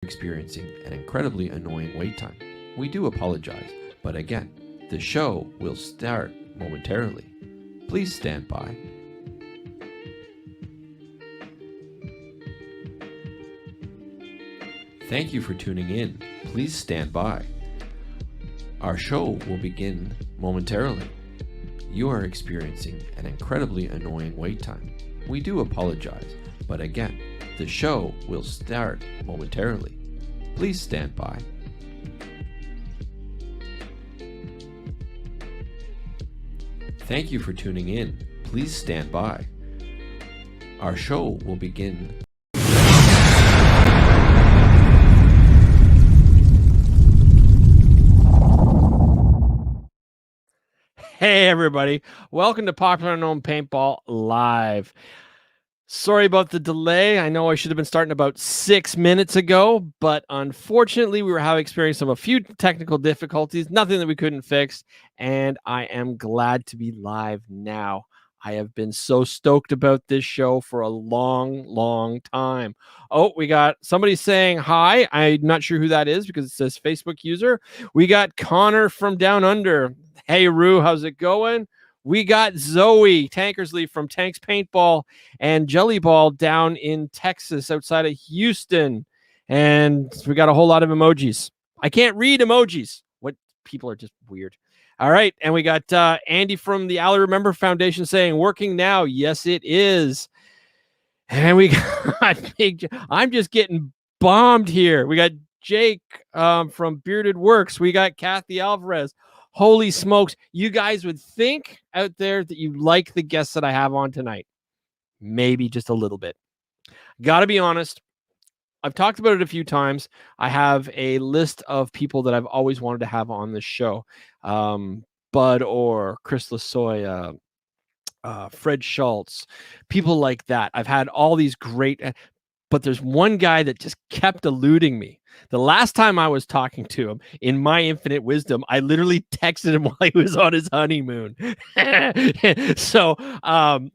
experiencing an incredibly annoying wait time. We do apologize, but again, the show will start momentarily. Please stand by. Thank you for tuning in. Please stand by. Our show will begin momentarily. You are experiencing an incredibly annoying wait time. We do apologize, but again, the show will start momentarily. Please stand by. Thank you for tuning in. Please stand by. Our show will begin. Hey everybody, welcome to Popular Unknown Paintball Live. Sorry about the delay. I know I should have been starting about 6 minutes ago, but unfortunately we were experiencing a few technical difficulties, nothing that we couldn't fix, and I am glad to be live now. I have been so stoked about this show for a long time. Oh, we got somebody saying hi. I'm not sure who that is because it says Facebook user. We got Connor from Down Under. Hey, Rue, how's it going? We got Zoe Tankersley from Tanks Paintball and Jellyball down in Texas outside of Houston. And we got a whole lot of emojis. I can't read emojis. What people are just weird. All right. And we got Andy from the Ali Remember Foundation saying working now. Yes, it is. And we got I'm just getting bombed here. We got Jake from Bearded Works. We got Kathy Alvarez. Holy smokes. You guys would think out there that you like the guests that I have on tonight. Maybe just a little bit. Gotta be honest. I've talked about it a few times. I have a list of people that I've always wanted to have on this show. Bud Orr, Chris Lasoya, Fred Schultz, people like that. I've had all these great, but there's one guy that just kept eluding me. The last time I was talking to him, in my infinite wisdom, I literally texted him while he was on his honeymoon. So,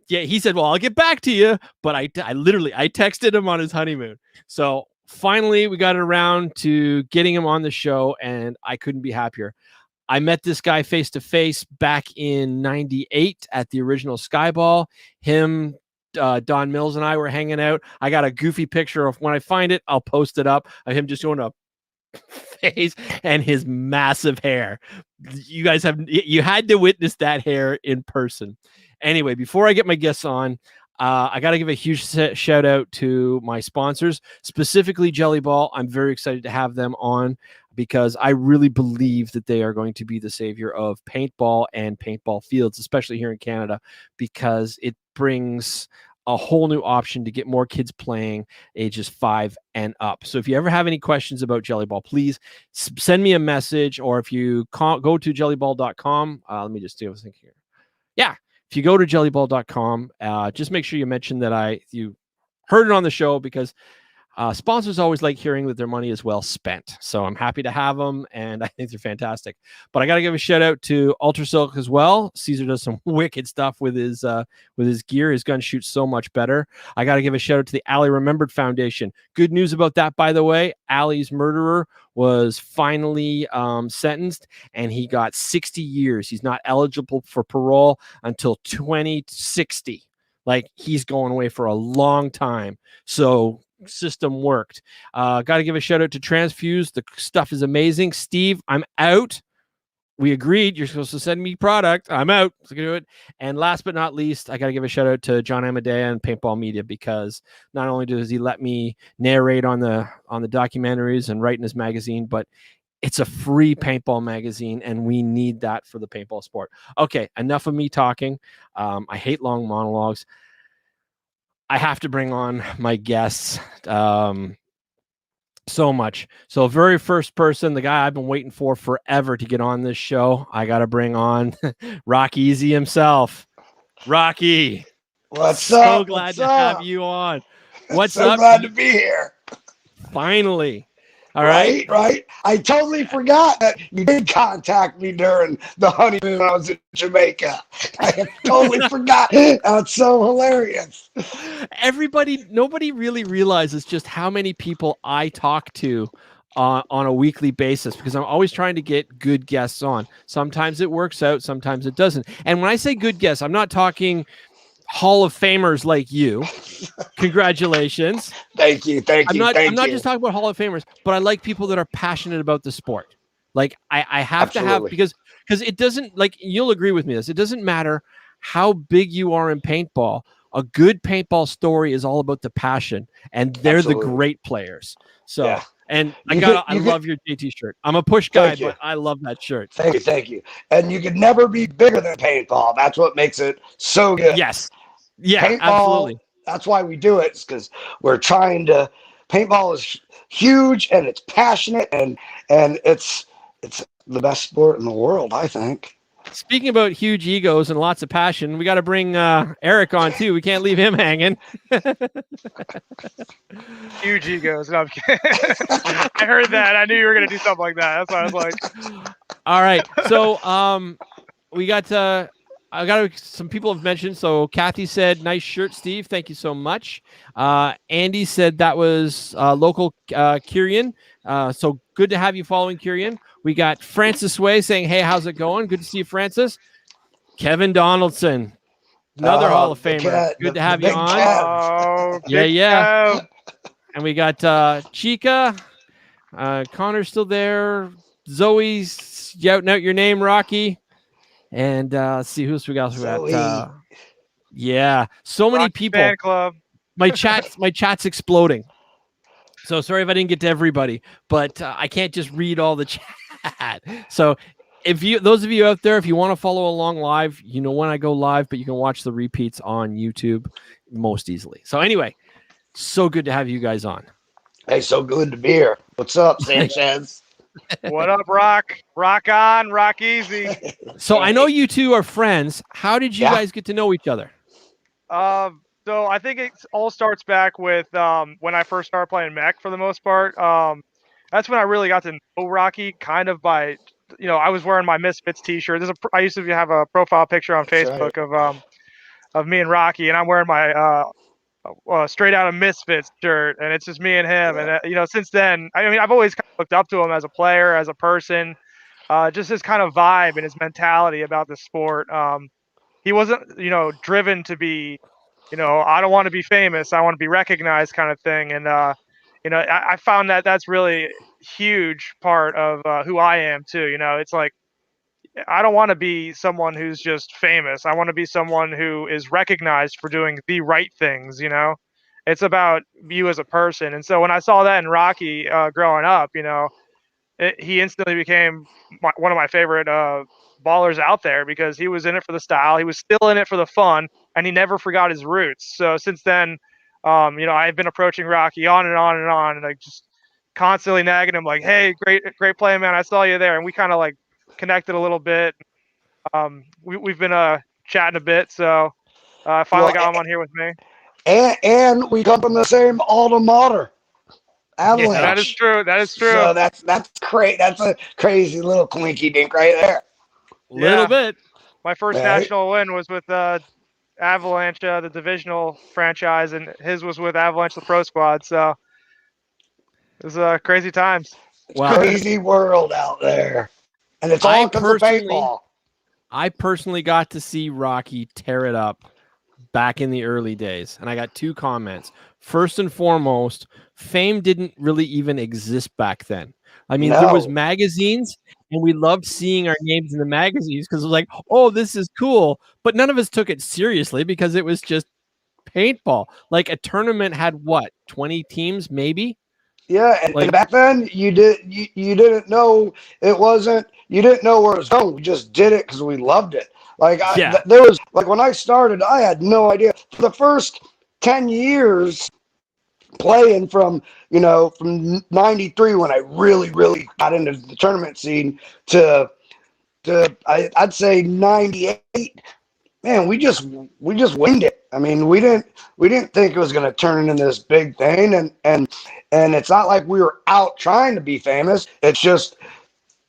yeah, he said, well, I'll get back to you. But I texted him on his honeymoon. So finally, we got around to getting him on the show, and I couldn't be happier. I met this guy face to face back in '98 at the original Skyball. Him, Don Mills and I were hanging out. I got a goofy picture of, when I find it, I'll post it up, of him just going up face and his massive hair. You had to witness that hair in person. Anyway, before I get my guests on, I got to give a huge shout out to my sponsors, specifically Jellyball. I'm very excited to have them on because I really believe that they are going to be the savior of paintball and paintball fields, especially here in Canada, because it brings a whole new option to get more kids playing ages 5 and up. So if you ever have any questions about Jellyball, please send me a message, or if you go to jellyball.com, let me just do a thing here. Yeah. If you go to jellyball.com, just make sure you mention that you heard it on the show, because sponsors always like hearing that their money is well spent. So I'm happy to have them, and I think they're fantastic. But I got to give a shout out to Ultra Silk as well. Caesar does some wicked stuff with his gear. His gun shoots so much better. I got to give a shout out to the Ali Remembered Foundation. Good news about that, by the way. Ali's murderer was finally sentenced, and he got 60 years. He's not eligible for parole until 2060. Like, he's going away for a long time. So system worked. Got to give a shout out to Transfuse. The stuff is amazing. Steve, I'm out. We agreed. You're supposed to send me product. I'm out. Let's do it. And last but not least, I got to give a shout out to John Amadea and Paintball Media, because not only does he let me narrate on the documentaries and write in his magazine, but it's a free paintball magazine, and we need that for the paintball sport. Okay, enough of me talking. I hate long monologues. I have to bring on my guests so much. So very first person, the guy I've been waiting for forever to get on this show, I got to bring on Rocky Easy himself. Rocky. What's up? So glad to have you on. What's so up? Glad to be here. Finally. All right. Right. I totally forgot that you did contact me during the honeymoon when I was in Jamaica. I had totally forgot. That's so hilarious. Nobody really realizes just how many people I talk to on a weekly basis, because I'm always trying to get good guests on. Sometimes it works out, sometimes it doesn't. And when I say good guests, I'm not talking Hall of Famers like you. Congratulations. Thank you. I'm not just talking about Hall of Famers, but I like people that are passionate about the sport. Like I have to have, because it doesn't, like, you'll agree with me this, it doesn't matter how big you are in paintball. A good paintball story is all about the passion, and they're the great players. So yeah. And I love your JT shirt. I'm a push guy, but I love that shirt. Thank you. And you could never be bigger than paintball. That's what makes it so good. Yes. Yeah, paintball, absolutely. That's why we do it. It's because we're trying to. Paintball is huge and it's passionate and it's the best sport in the world, I think. Speaking about huge egos and lots of passion, we got to bring Eric on too. We can't leave him hanging. Huge egos. No, I'm kidding. I heard that. I knew you were going to do something like that. That's why I was like. All right. So we got some people have mentioned. So Kathy said, "Nice shirt, Steve. Thank you so much." Andy said that was local Kyrian. So good to have you following Kyrian. We got Francis Way saying, "Hey, how's it going? Good to see you, Francis." Kevin Donaldson, another Hall of Famer. Good to have you on. Oh, yeah. And we got Chica. Connor's still there. Zoe's shouting out your name, Rocky. And let's see who else we got. Yeah, so many people. Fan club. My chat's exploding. So sorry if I didn't get to everybody, but I can't just read all the chat. So those of you out there, if you want to follow along live, you know when I go live, but you can watch the repeats on YouTube most easily. So anyway, so good to have you guys on. Hey, so good to be here. What's up, Sanchez? What up, Rock? Rock on, rock easy. So I know you two are friends. How did you guys get to know each other? So I think it all starts back with when I first started playing mech for the most part. That's when I really got to know Rocky, kind of by, I was wearing my Misfits t-shirt. I used to have a profile picture on Facebook of me and Rocky, and I'm wearing my straight out of Misfits shirt, and it's just me and him. And since then, I mean, I've always kind of looked up to him as a player, as a person, just his kind of vibe and his mentality about the sport. He wasn't, driven to be, I don't want to be famous, I want to be recognized, kind of thing. And I found that that's really huge part of who I am too. It's like, I don't want to be someone who's just famous. I want to be someone who is recognized for doing the right things. It's about you as a person. And so when I saw that in Rocky growing up, he instantly became one of my favorite ballers out there, because he was in it for the style. He was still in it for the fun, and he never forgot his roots. So since then, I've been approaching Rocky on and on and on, and like just constantly nagging him like, "Hey, great play, man. I saw you there." And we kind of like connected a little bit. We've been chatting a bit, so I finally got him on here with me. And we come from the same alma mater, Avalanche. Yeah, that is true. So that's great. That's a crazy little clinky dink right there. Little bit. My first national win was with Avalanche, the divisional franchise, and his was with Avalanche, the pro squad. So it was crazy times. Crazy world out there, and it's all because of paintball. I personally got to see Rocky tear it up back in the early days, and I got two comments. First and foremost, fame didn't really even exist back then. I mean, there was magazines, and we loved seeing our names in the magazines because it was like, oh, this is cool. But none of us took it seriously because it was just paintball. Like a tournament had what, 20 teams maybe? Yeah, and back then you didn't know it wasn't. You didn't know where it was going. We just did it because we loved it. Like there was like when I started, I had no idea. For the first 10 years playing from 93 when I really got into the tournament scene to I'd say 98 man, we just winged it. I mean, we didn't think it was going to turn into this big thing, and it's not like we were out trying to be famous. It's just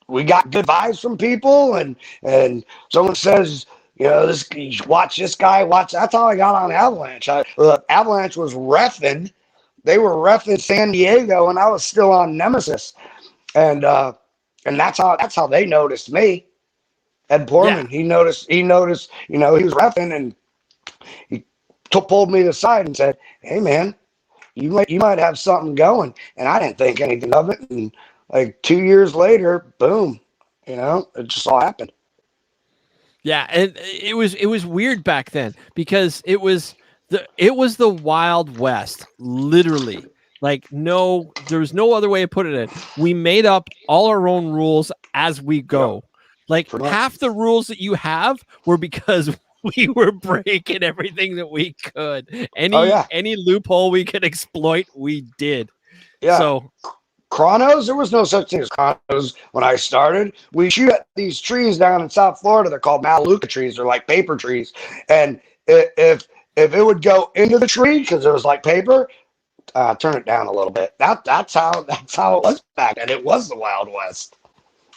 we got good vibes from people, and someone says, you know, this, watch this guy, watch. That's how I got on Avalanche. Avalanche was reffing. They were reffing San Diego, and I was still on Nemesis, and that's how they noticed me. Ed Portman, he noticed, you know, he was reffing, and he pulled me aside and said, "Hey, man, you might have something going." And I didn't think anything of it. And like 2 years later, boom, you know, it just all happened. Yeah, and it was weird back then because it was the Wild West, literally. Like, no, there was no other way to put it. We made up all our own rules as we go. Yeah. Like, half the rules that you have were because we were breaking everything that we could. Any loophole we could exploit, we did. Yeah. So chronos, there was no such thing as chronos when I started. We shoot at these trees down in South Florida. They're called Maluka trees. They're like paper trees. And if it would go into the tree because it was like paper, turn it down a little bit. That's how it was back then. It was the Wild West.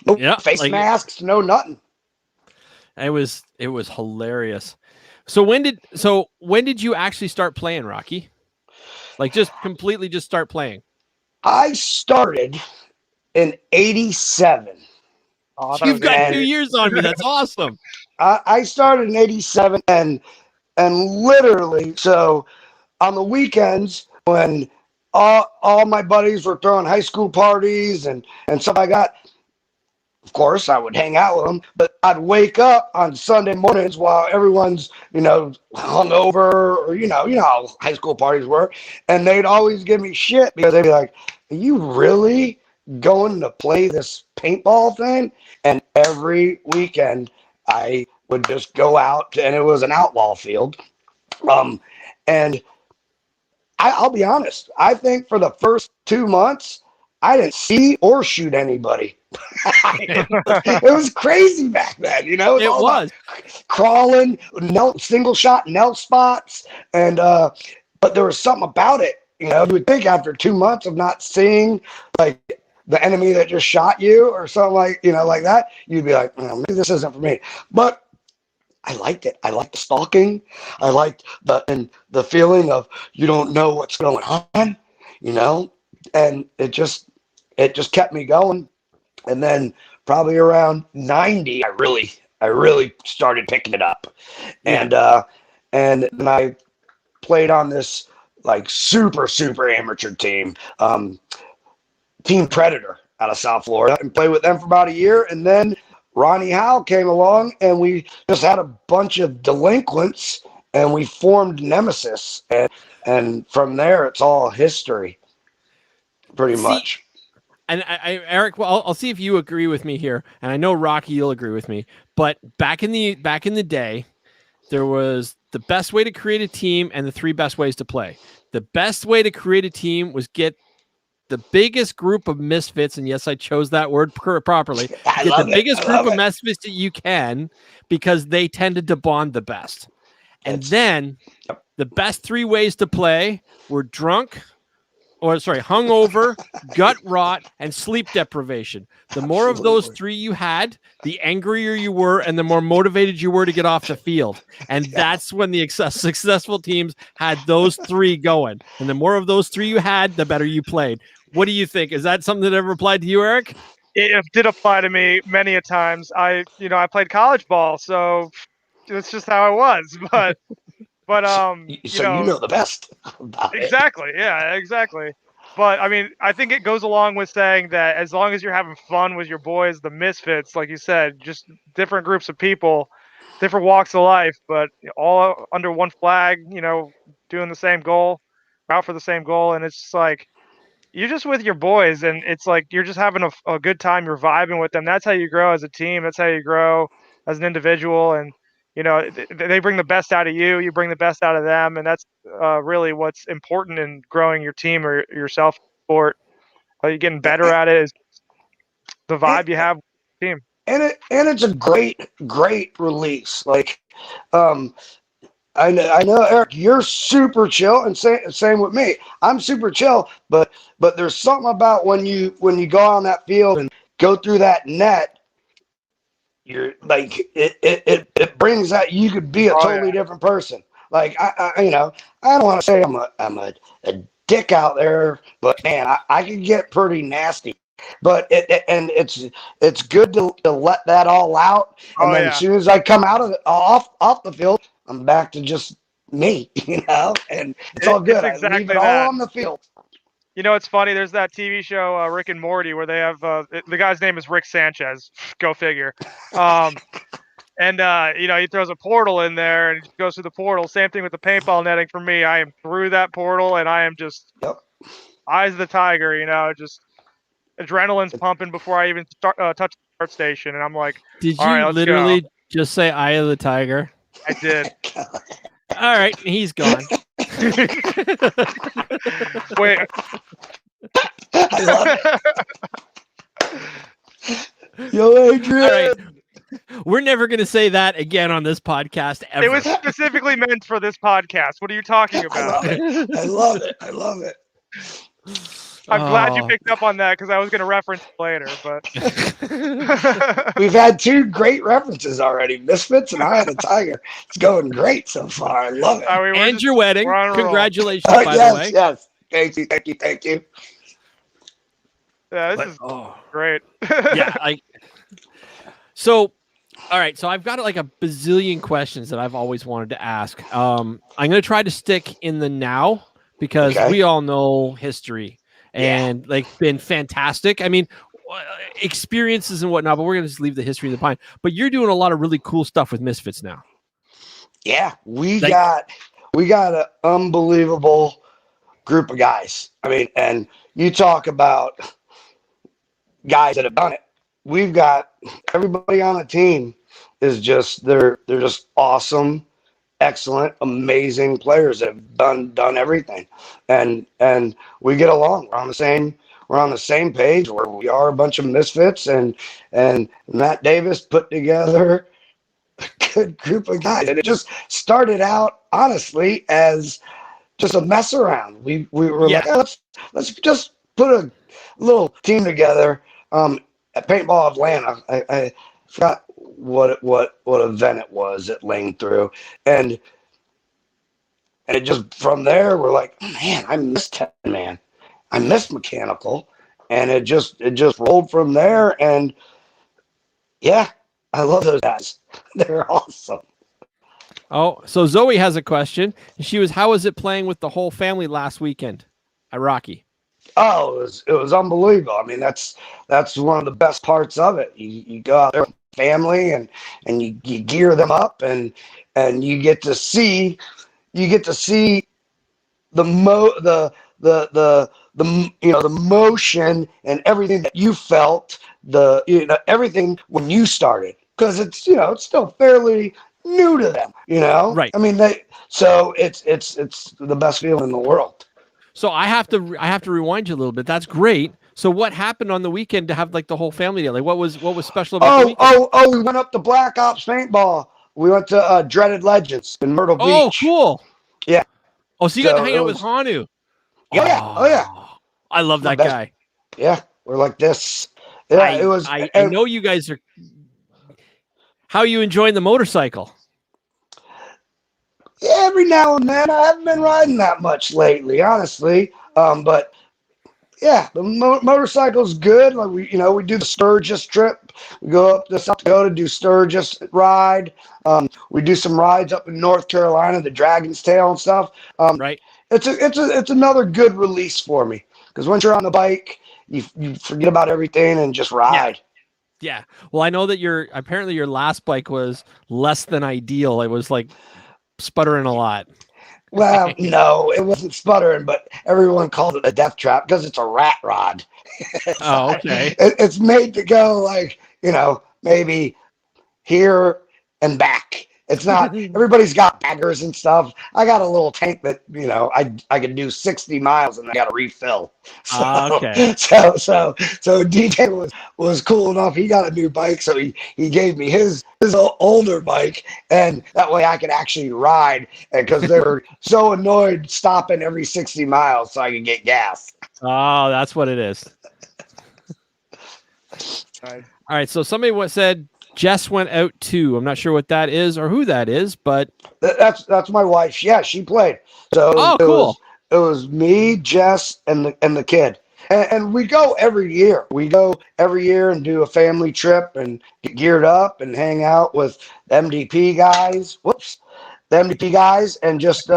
No face masks, no nothing. It was hilarious. So when did you actually start playing, Rocky? Like, just completely just start playing? I started in '87. Oh, you've got 2 years on me. That's awesome. I started in '87, and literally, so on the weekends when all my buddies were throwing high school parties and stuff like that, of course, I would hang out with them, but I'd wake up on Sunday mornings while everyone's, you know, hungover, or, you know how high school parties were, and they'd always give me shit because they'd be like, "Are you really going to play this paintball thing?" And every weekend I would just go out, and it was an outlaw field. And I'll be honest, I think for the first 2 months, I didn't see or shoot anybody. It was crazy back then, you know. It was crawling, single shot knelt spots, and but there was something about it. You know, you would think after 2 months of not seeing like the enemy that just shot you or something like, you know, like that, you'd be like, oh, maybe this isn't for me. But I liked it. I liked the stalking. I liked the feeling of you don't know what's going on, you know, and it just kept me going. And then probably around 90, I really started picking it up. Yeah. And then I played on this like super amateur team, Team Predator out of South Florida, and played with them for about a year. And then Ronnie Howe came along, and we just had a bunch of delinquents, and we formed Nemesis. And from there, it's all history, pretty much. And Eric, well, I'll see if you agree with me here, and I know Rocky, you'll agree with me. But back in the day, there was the best way to create a team and the 3 best ways to play. The best way to create a team was get the biggest group of misfits, and yes, I chose that word properly. Get the biggest group of misfits that you can, because they tended to bond the best. And then the best 3 ways to play were hungover, gut rot, and sleep deprivation. The more of those 3 you had, the angrier you were, and the more motivated you were to get off the field. And that's when the successful teams had those 3 going. And the more of those 3 you had, the better you played. What do you think? Is that something that ever applied to you, Eric? It did apply to me many a times. I played college ball, so it's just how it was. But you know the best about exactly. It. Yeah, exactly. But I mean, I think it goes along with saying that as long as you're having fun with your boys, the misfits, like you said, just different groups of people, different walks of life, but all under one flag, you know, doing the same goal, out for the same goal. And it's just like, you're just with your boys, and it's like you're just having a good time. You're vibing with them. That's how you grow as a team. That's how you grow as an individual. And you know, they bring the best out of you. You bring the best out of them, and that's really what's important in growing your team or yourself. Sport, you're getting better at it. Is the vibe you have with the team, and it's a great release. Like I know, Eric, you're super chill, and same with me. I'm super chill, but there's something about when you go on that field and go through that net, you're like it brings out, you could be a totally different person. Like I don't want to say I'm a dick out there, but man, I can get pretty nasty. But it's good to let that all out, and then as soon as I come out of off the field, I'm back to just me, and it's all good. I leave it all on the field. It's funny. There's that TV show, Rick and Morty, where they have the guy's name is Rick Sanchez. Go figure. And he throws a portal in there and goes through the portal. Same thing with the paintball netting for me. I am through that portal and I am just eyes of the tiger. Just adrenaline's pumping before I even touch the start station. And I'm like, did you literally just say "Eye of the Tiger"? I did. All right, he's gone. Wait. I love it. Yo, Adrian. All right. We're never going to say that again on this podcast ever. It was specifically meant for this podcast. What are you talking about? I love it. I'm glad you picked up on that because I was going to reference it later. But we've had 2 great references already, Misfits and Eye of the Tiger. It's going great so far. I love it. And your wedding. Congratulations, by the way. Yes. Thank you. Yeah, this is great. Yeah. So, all right. So I've got like a bazillion questions that I've always wanted to ask. I'm going to try to stick in the now because we all know history and been fantastic. I mean, experiences and whatnot, but we're going to just leave the history behind. But you're doing a lot of really cool stuff with Misfits now. Yeah, we got an unbelievable group of guys. I mean, and you talk about guys that have done it. We've got everybody on the team is just they're just awesome, excellent, amazing players that have done everything, and we get along. We're on the same page. We are a bunch of misfits, and Matt Davis put together a good group of guys, and it just started out honestly as just a mess around. We were like, let's just put a little team together. At Paintball Atlanta, I forgot what event it was at Lane Through, and it just from there we're like, man, I missed 10-man, I missed mechanical, and it just rolled from there. And yeah, I love those guys. They're awesome. Oh, so Zoe has a question. How was it playing with the whole family last weekend at Rocky? Oh, it was unbelievable. I mean, that's one of the best parts of it. You go out there with family and you gear them up and you get to see the motion and everything that you felt, everything when you started, because it's still fairly new to them, Right. I mean, it's the best feeling in the world. So I have to rewind you a little bit. That's great. So what happened on the weekend to have the whole family there? Like what was special about the weekend? We went up to Black Ops Paintball. We went to Dreaded Legends in Myrtle Beach. Oh, cool. Yeah. Oh, so you got to hang out with Hanu. Oh yeah. I love that guy. Yeah, we're like this. Yeah, it was. I know you guys are. How are you enjoying the motorcycle? Yeah, every now and then. I haven't been riding that much lately, honestly. But yeah, the motorcycle's good. Like we do the Sturgis trip. We go up to South Dakota, do Sturgis ride. We do some rides up in North Carolina, the Dragon's Tail and stuff. Right. It's another good release for me, because once you're on the bike, you forget about everything and just ride. Yeah. Well, I know that apparently your last bike was less than ideal. It was like sputtering a lot. Well, no, it wasn't sputtering, but everyone called it a death trap because it's a rat rod. Oh, okay. It's made to go maybe here and back. It's not, everybody's got baggers and stuff. I got a little tank that, you know, I can do 60 miles and I got to refill. So, okay. so DJ was cool enough. He got a new bike. So he gave me his older bike, and that way I could actually ride, because they were so annoyed stopping every 60 miles so I could get gas. Oh, that's what it is. Nice. All right. So somebody said Jess went out too. I'm not sure what that is or who that is, but That's my wife. Yeah, she played. So cool. It was me, Jess, and the kid. And we go every year. We go every year and do a family trip and get geared up and hang out with the MDP guys. And just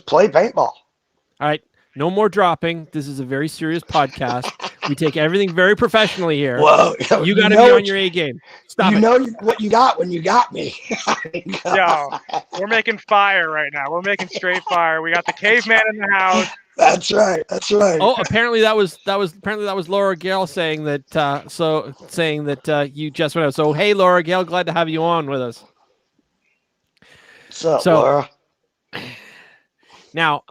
play paintball. All right. No more dropping. This is a very serious podcast. We take everything very professionally here. Whoa, you got to be on your A game. Stop it. You know what you got when you got me. Yo, we're making fire right now. We're making straight fire. We got the caveman in the house. That's right. Oh, apparently that was Laura Gale saying that. Saying that you just went out. So hey, Laura Gale, glad to have you on with us. What's up, Laura? Now,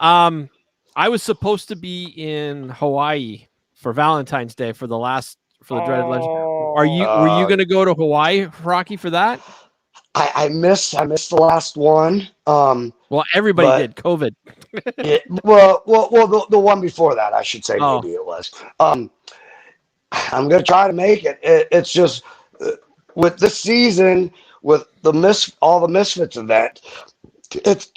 I was supposed to be in Hawaii for Valentine's Day for the Dreaded Legend. Were you going to go to Hawaii, Rocky, for that? I missed the last one. Well, everybody did. COVID. Yeah, well, the one before that, I should say, maybe it was. I'm gonna try to make it. It's just with this season, with all the Misfits event.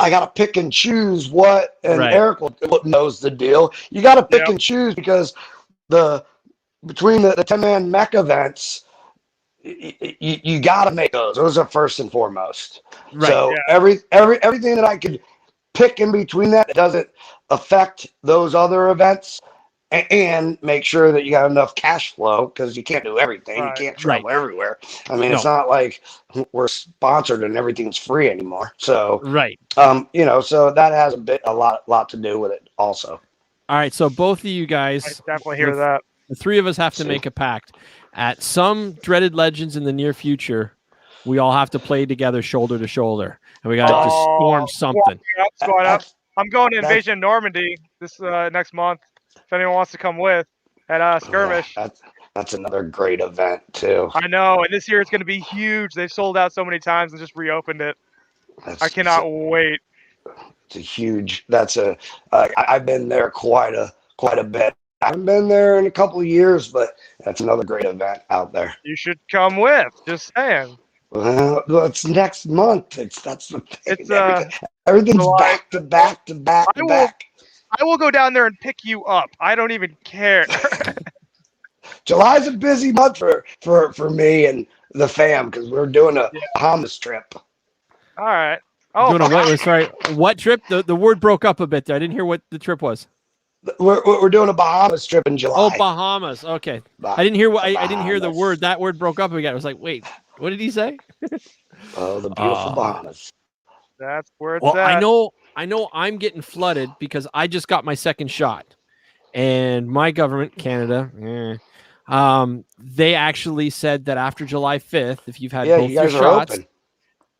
I got to pick and choose what, and right. Eric knows the deal. You got to pick and choose, because between the 10-man mech events, you got to make those. Those are first and foremost. Right. So everything that I could pick in between that doesn't affect those other events, and make sure that you got enough cash flow, because you can't do everything. Right. You can't travel everywhere. I mean, it's not like we're sponsored and everything's free anymore. So right. So that has a lot to do with it also. All right. So both of you guys, I definitely hear that. The three of us have to make a pact. At some Dreaded Legends in the near future, we all have to play together shoulder to shoulder, and we got to just storm something. I'm going to Invasion Normandy this next month. If anyone wants to come with at Skirmish. That's another great event too. I know, and this year it's going to be huge. They've sold out so many times and just reopened it. I cannot wait. It's a huge. I've been there quite a bit. I haven't been there in a couple of years, but that's another great event out there. You should come with. Just saying. Well, it's next month. That's the thing. It's everything's back to back to back to back. I will go down there and pick you up. I don't even care. July's a busy month for me and the fam, because we're doing a Bahamas trip. All right. Oh, sorry. What trip? The word broke up a bit there. I didn't hear what the trip was. We're doing a Bahamas trip in July. Oh, Bahamas. Okay. I didn't hear I didn't hear the word. That word broke up again. I was like, wait, what did he say? Oh, the beautiful Bahamas. That's where it's at. I know I'm getting flooded because I just got my second shot, and my government, Canada, they actually said that after July 5th, if you've had both your shots,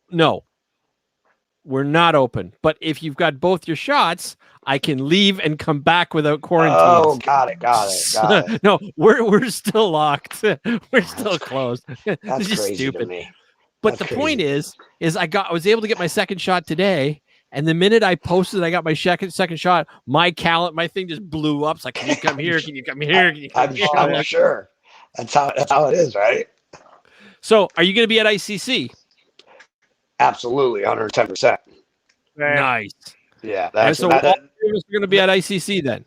no, we're not open. But if you've got both your shots, I can leave and come back without quarantine. Oh, got it. No, we're still locked. We're still closed. That's just crazy stupid. to me. But the point is I was able to get my second shot today. And the minute I posted I got my second shot, my thing just blew up. It's like, can you come here? Can you come here? Can you come here? I'm sure. That's how it is, right? So are you going to be at ICC? Absolutely, 110%. Nice. Yeah. All of us are going to be at ICC then.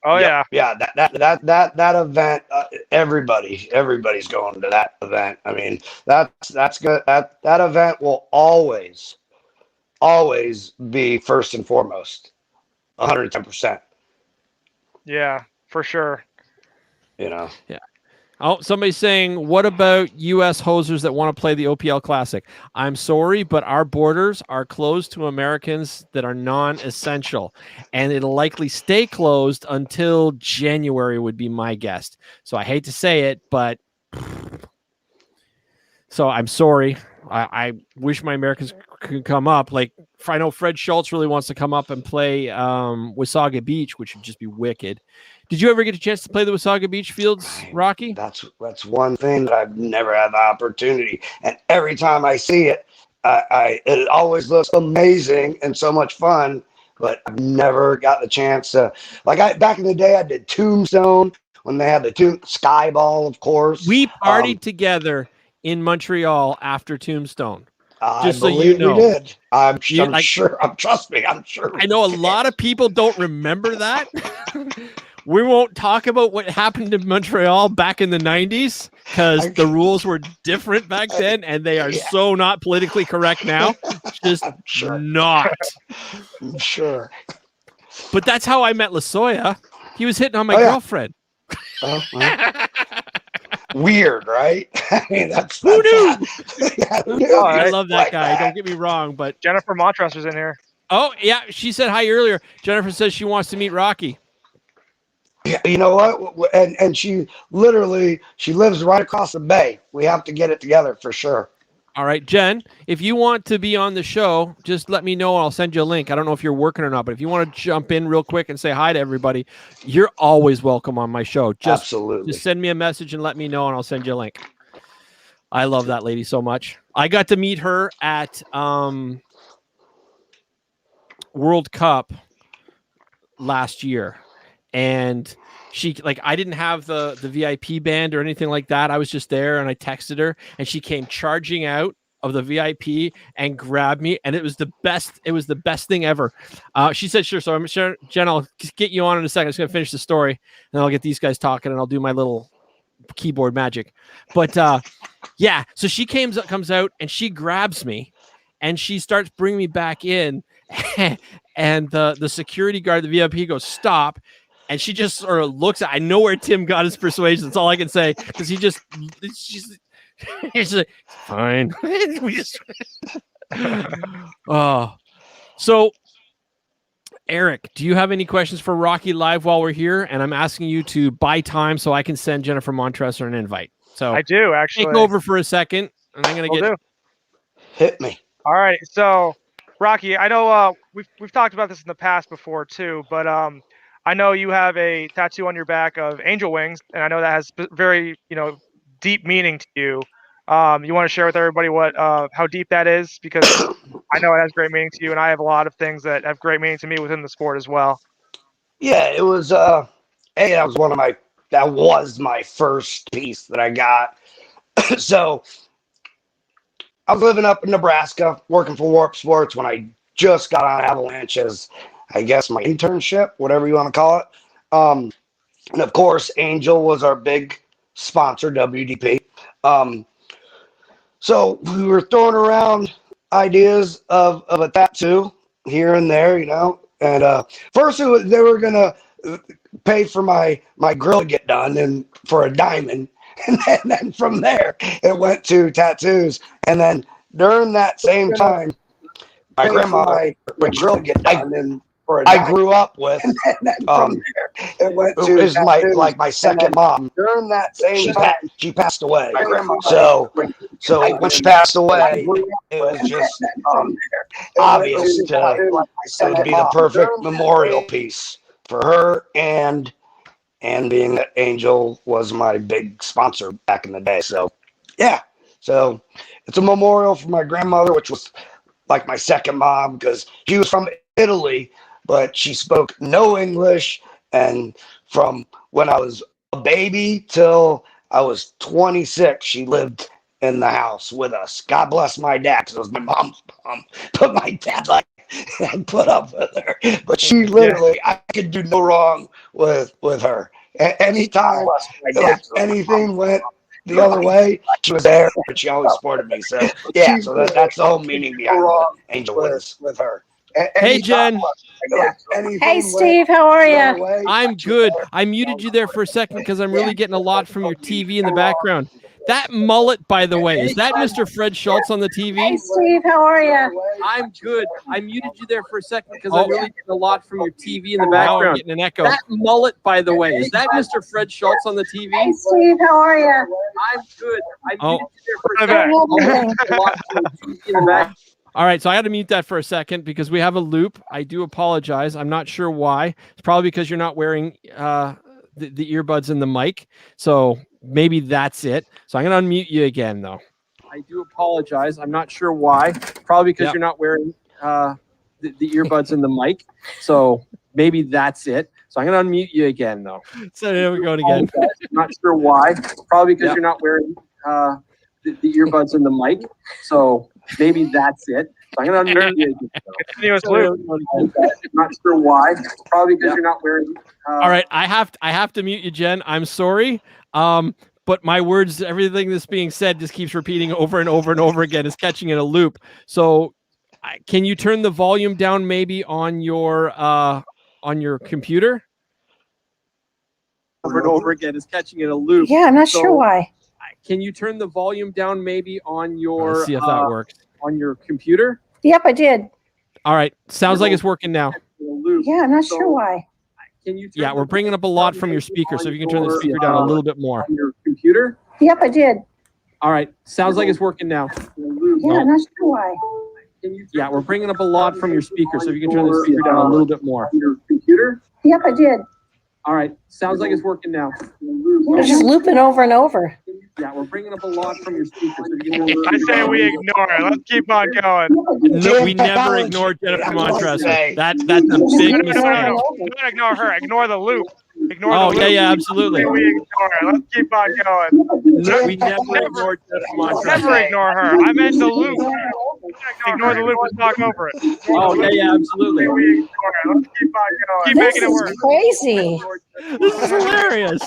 Oh yeah. That event. Everybody's going to that event. I mean, that's good. That event will always be first and foremost, 110%. Yeah, for sure. Yeah. Oh, somebody's saying, what about U.S. hosers that want to play the OPL Classic? I'm sorry, but our borders are closed to Americans that are non-essential, and it'll likely stay closed until January would be my guess. So I hate to say it, but so I'm sorry. I wish my Americans could come up. Like, I know Fred Schultz really wants to come up and play Wasaga Beach, which would just be wicked. Did you ever get a chance to play the Wasaga Beach fields, Rocky? That's one thing that I've never had the opportunity. And every time I see it, it always looks amazing and so much fun. But I've never got the chance to, back in the day, I did Tombstone when they had the Skyball, of course. We partied together in Montreal after Tombstone. Just so you know, we did. I'm sure. Trust me. I'm sure. I know a lot of people don't remember that. We won't talk about what happened in Montreal back in the 90s because the rules were different back then, and they are so not politically correct now. Just not. I'm sure. But that's how I met LaSoya. He was hitting on my girlfriend. Weird, right? I mean, that's who knew? Who knew? I love that guy. Don't get me wrong, but Jennifer Montresor's in here. Oh yeah, she said hi earlier. Jennifer says she wants to meet Rocky. Yeah, you know what? And she lives right across the bay. We have to get it together for sure. All right, Jen, if you want to be on the show, just let me know and I'll send you a link. I don't know if you're working or not, but if you want to jump in real quick and say hi to everybody, you're always welcome on my show. Absolutely. Just send me a message and let me know and I'll send you a link. I love that lady so much. I got to meet her at World Cup last year. And she, I didn't have the VIP band or anything like that. I was just there and I texted her and she came charging out of the VIP and grabbed me. And it was the best. It was the best thing ever. She said, sure. So I'm sure, Jen, I'll get you on in a second. I'm just going to finish the story and then I'll get these guys talking and I'll do my little keyboard magic. But yeah, so she comes out and she grabs me and she starts bringing me back in. And the security guard, the VIP goes, stop. And she just sort of looks at, I know where Tim got his persuasion. That's all I can say. Because he's like, fine. So Eric, do you have any questions for Rocky Live while we're here? And I'm asking you to buy time so I can send Jennifer Montresor an invite. So I do actually. Take over for a second. And I'm going to hit me. All right. So Rocky, I know we've talked about this in the past before too, but I know you have a tattoo on your back of angel wings, and I know that has very, deep meaning to you. You want to share with everybody how deep that is? Because I know it has great meaning to you, and I have a lot of things that have great meaning to me within the sport as well. Yeah, it was that was my first piece that I got. So I was living up in Nebraska, working for Warp Sports when I just got on Avalanche as, I guess, my internship, whatever you want to call it. And of course, Angel was our big sponsor, WDP. So we were throwing around ideas of a tattoo here and there, And first they were going to pay for my grill to get done and for a diamond. And then from there, it went to tattoos. And then during that same time, my grandma, my grill to get done and I grew up with. And then from there, it went to is my second mom. During that same time, she passed away. So when she passed away, it was just obvious to be the perfect memorial piece for her and being that Angel was my big sponsor back in the day. So yeah, so it's a memorial for my grandmother, which was like my second mom because she was from Italy. But she spoke no English, and from when I was a baby till I was 26, she lived in the house with us. God bless my dad, because it was my mom's mom. But my dad, I put up with her. But she literally, I could do no wrong with her. Anytime anything went the other way, she was there, but she always supported me. So, yeah, so that's the whole meaning behind Angel with her. Hey, Jen. Hey, Steve. How are you? I'm good. I muted you there for a second because I'm really getting a lot from your TV in the background. That mullet, by the way, is that Mr. Fred Schultz on the TV? Hey, Steve. How are you? I'm good. I muted you there for a second because I'm really getting a lot from your TV in the background. I'm getting an echo. That mullet, by the way, is that Mr. Fred Schultz on the TV? Hey, Steve. How are you? I'm good. I'm All right, so I had to mute that for a second because we have a loop. I do apologize. I'm not sure why. It's probably because you're not wearing the earbuds in the mic. So maybe that's it. So I'm going to unmute you again, though. I do apologize. I'm not sure why. Probably because you're not wearing the earbuds in the mic. So maybe that's it. So I'm going to unmute you again, though. So here we go again. I'm not sure why. Probably because you're not wearing the earbuds in the mic. So maybe that's it. So I'm going to unmute you again. Continuous loop. Not sure why. Probably because you're not wearing. All right, I have to mute you, Jen. I'm sorry. But my words, everything that's being said, just keeps repeating over and over and over again. Is catching in a loop. So, can you turn the volume down maybe on your computer? Over and over again is catching in a loop. Yeah, I'm not sure why. Can you turn the volume down maybe on your let's see if that works on your computer? Yep, I did. All right, sounds like it's working now. Yeah, I'm not sure why. Can you we're bringing up a lot from your speaker, so if you can turn the speaker down a little bit more. On your computer? Yep, I did. All right, sounds like it's working now. Yeah, I'm not sure why. We're bringing up a lot from your speaker, so if you can turn the speaker down a little bit more. On your computer? Yep, I did. All right, sounds like it's working now. It's just looping over and over. We're bringing up a lot from your speaker. So you can I say we ignore it. Let's keep on going. No, we never ignore Jennifer Montressor. That's a big mistake. No. Don't ignore her. Ignore the loop. Ignore the loop. Yeah, absolutely. We ignore her. Let's keep on going. No, we never ignore Jennifer Montressor. Never ignore her. I meant the loop. Ignore the loop and talk over it. Absolutely. We ignore her. Let's keep on going. Keep This making it work. is crazy. This is hilarious.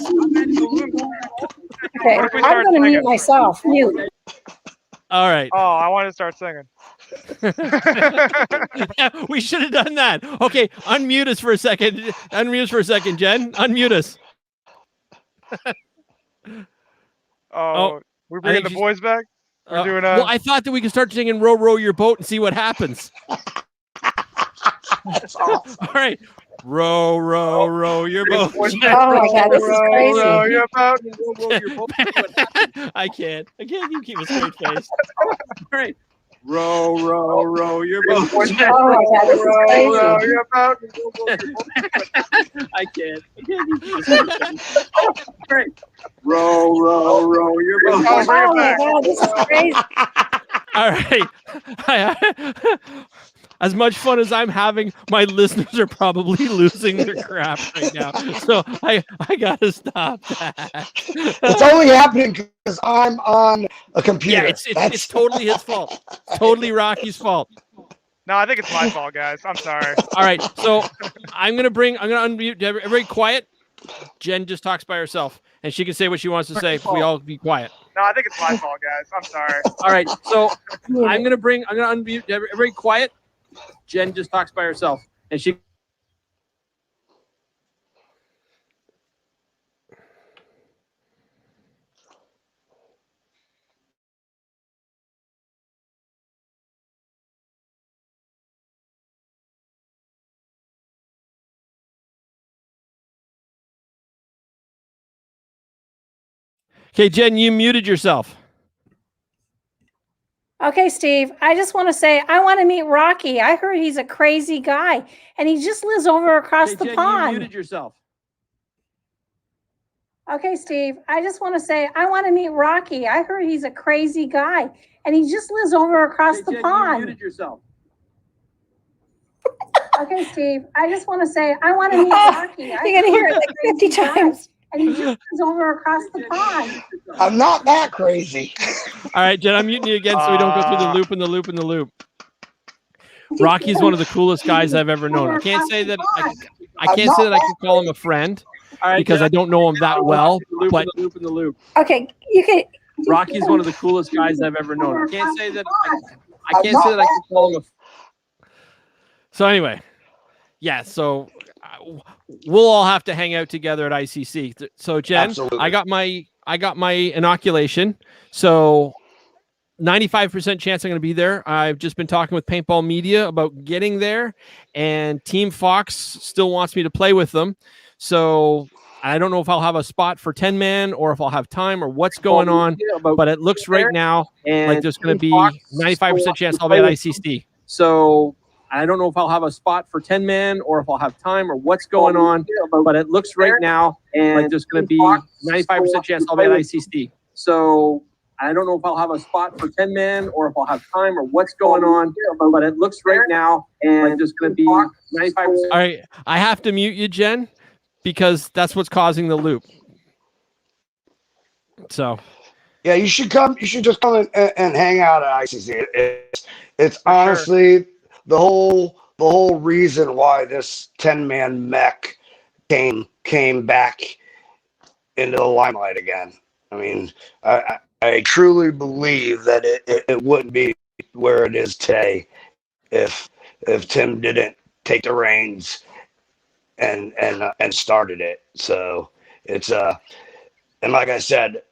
Okay, I'm going to mute myself. Mute. All right. Oh, I want to start singing. Yeah, we should have done that. Okay, unmute us for a second. Unmute us for a second, Jen. Unmute us. We're bringing the boys back? We're doing well, I thought that we could start singing Row, Row Your Boat and see what happens. That's awesome. All right. Row, row, row your boat. Oh my God, this is crazy. Row your boat. I can't. You keep a straight face. All right. Row, row, row your boat. Oh my God, this is crazy. Row your boat. I can't. You keep a straight face. All right. Row, row, row your boat. Oh my God, this is crazy. All right. As much fun as I'm having, my listeners are probably losing their crap right now. So I gotta stop that. It's only happening because I'm on a computer. Yeah, it's totally his fault. Totally Rocky's fault. No, I think it's my fault, guys. I'm sorry. All right, so I'm gonna unmute everybody. Quiet. Jen just talks by herself, and she can say what she wants to say. If we all be quiet. No, I think it's my fault, guys. I'm sorry. All right, so I'm gonna unmute everybody. Quiet. Jen just talks by herself, and she. Okay, Jen, you muted yourself. Okay, Steve, I just want to say I want to meet Rocky. I heard he's a crazy guy, and he just lives over across the Jen, pond. You muted yourself. Okay, Steve, I just want to say I want to meet Rocky. I heard he's a crazy guy, and he just lives over across the Jen, pond. You muted yourself. Okay, Steve, I just want to say I want to meet Rocky. You're going to hear it like 50 times. And he just lives over across the pond. I'm not that crazy. All right, Jen, I'm muting you again so we don't go through the loop and the loop and the loop. Rocky's one of the coolest guys I've ever known. I can't say that I can call him a friend because I don't know him that well. But Okay, you can. Rocky's one of the coolest guys I've ever known. I can't say that I can call him a. So anyway, yeah. So we'll all have to hang out together at ICC. So Jen, absolutely. I got my inoculation. So 95% chance I'm going to be there. I've just been talking with Paintball Media about getting there, and Team Fox still wants me to play with them. So I don't know if I'll have a spot for 10-man or if I'll have time or what's going on, but it looks right now like there's going to be 95% chance I'll be at ICC. So I don't know if I'll have a spot for 10-man or if I'll have time or what's going on, but it looks right now like there's going to be 95% chance I'll be at ICC. So I don't know if I'll have a spot for 10-man or if I'll have time or what's going on, but it looks right now like there's going to be 95%. All right, I have to mute you, Jen, because that's what's causing the loop. So, yeah, you should come. You should just come and hang out at ICC. It's honestly the whole reason why this 10-man mech came back into the limelight again. I mean, I truly believe that it wouldn't be where it is today if Tim didn't take the reins and started it. So it's and like I said,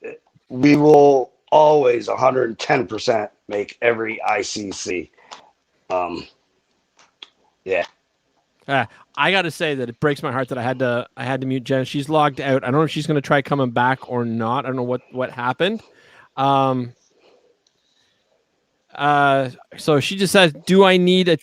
we will always 110% make every ICC. Yeah. I got to say that it breaks my heart that I had to mute Jen. She's logged out. I don't know if she's going to try coming back or not. I don't know what happened. So she just says, do I need a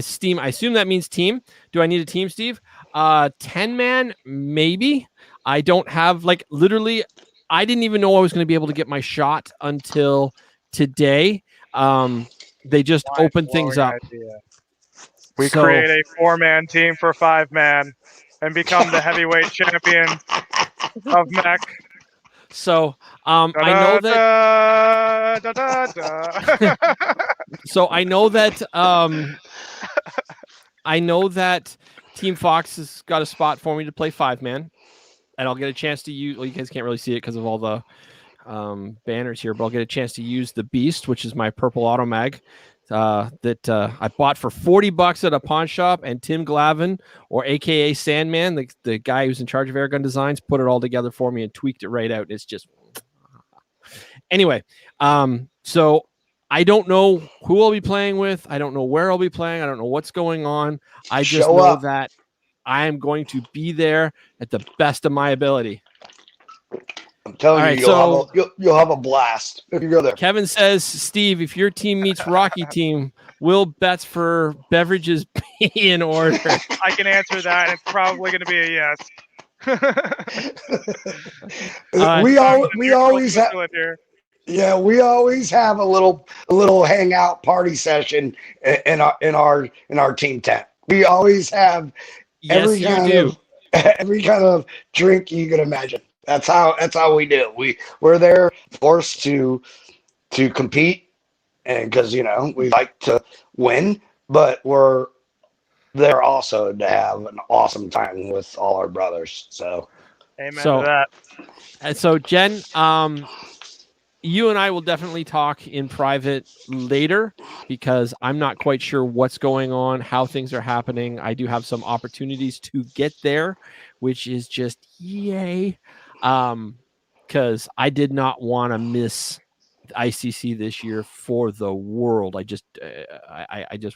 Steam? I assume that means team. Do I need a team, Steve? 10-man, maybe. I don't have, like, literally, I didn't even know I was going to be able to get my shot until today. They just opened things up. We create a 4-man team for 5-man and become the heavyweight champion of mech. So I know that. So I know that Team Fox has got a spot for me to play 5-man, and I'll get a chance to use. Well, you guys can't really see it because of all the banners here, but I'll get a chance to use the Beast, which is my purple auto mag. That I bought for $40 at a pawn shop, and Tim Glavin, or AKA Sandman, the guy who's in charge of Airgun Designs, put it all together for me and tweaked it right out. It's just anyway. So I don't know who I'll be playing with. I don't know where I'll be playing. I don't know what's going on. I just know that I am going to be there at the best of my ability. I'm telling you, you'll have a blast if you go there. Kevin says, Steve, if your team meets Rocky team, will bets for beverages be in order? I can answer that. It's probably going to be a yes. We always have. Yeah, we always have a little hangout party session in our team tent. We always have every kind of drink you can imagine. That's how we do. We're there forced to compete, and because we like to win, but we're there also to have an awesome time with all our brothers. So, amen to that. And so, Jen, you and I will definitely talk in private later, because I'm not quite sure what's going on, how things are happening. I do have some opportunities to get there, which is just yay. Because I did not want to miss ICC this year for the world. I just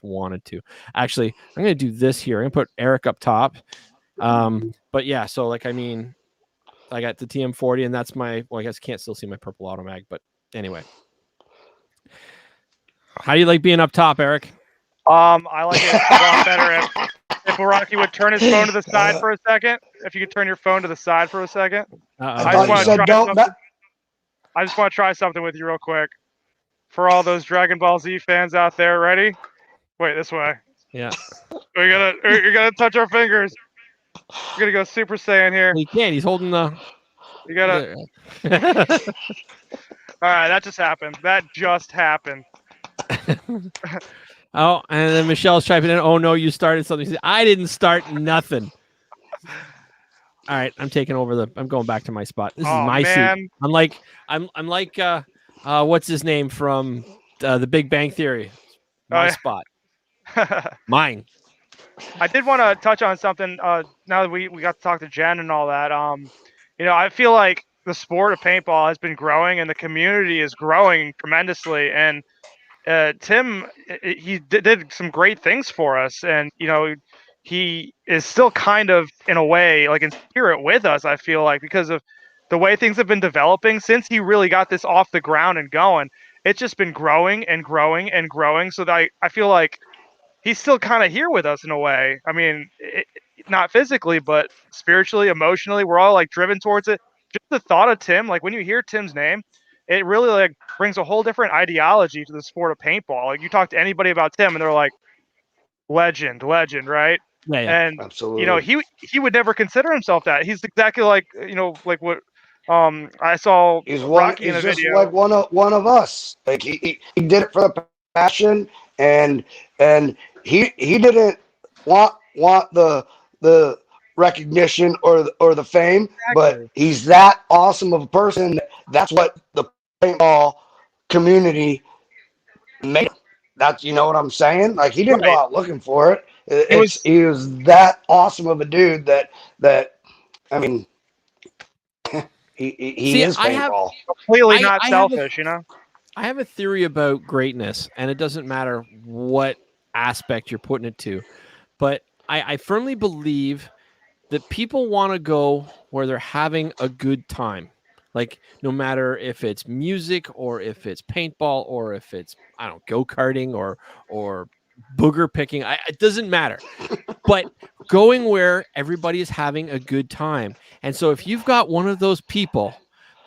wanted to. Actually, I'm going to do this here. I'm going to put Eric up top. But yeah, so I got the TM40, and that's my. Well, I guess can't still see my purple auto mag, but anyway. How do you like being up top, Eric? I like it a lot better if Rocky would turn his phone to the side for a second. If you could turn your phone to the side for a second. I just want to try something with you real quick. For all those Dragon Ball Z fans out there, ready? Wait, this way. Yeah. You're gonna touch our fingers. We're gonna go Super Saiyan here. He can't. He's holding the. You gotta. All right, that just happened. Oh, and then Michelle's typing in, oh no, you started something. She said, I didn't start nothing. All right, I'm taking over I'm going back to my spot. This is my seat. I'm like what's his name from the Big Bang Theory? My spot. Mine. I did want to touch on something now that we got to talk to Jen and all that. I feel like the sport of paintball has been growing and the community is growing tremendously, and Tim, he did some great things for us, and he is still kind of, in a way, like in spirit with us, I feel like, because of the way things have been developing since he really got this off the ground and going. It's just been growing and growing and growing. So that I feel like he's still kind of here with us in a way. I mean, not physically, but spiritually, emotionally, we're all like driven towards it. Just the thought of Tim, like when you hear Tim's name, it really like brings a whole different ideology to the sport of paintball. Like you talk to anybody about Tim and they're like, legend, right? Yeah. And Absolutely. he would never consider himself that. He's exactly like like what I saw Rocky in a just video. like one of us. Like he did it for the passion, and he didn't want the recognition or the fame, Exactly. but he's that awesome of a person. That's what the paintball community made him. That's, you know what I'm saying? Like he didn't go out looking for it. He was that awesome of a dude that I mean, he is paintball. Completely not selfish, you know? I have a theory about greatness, and it doesn't matter what aspect you're putting it to, but I firmly believe that people want to go where they're having a good time. Like no matter if it's music or if it's paintball or if it's, I don't know, go-karting or booger picking, it doesn't matter. But going where everybody is having a good time. And so if you've got one of those people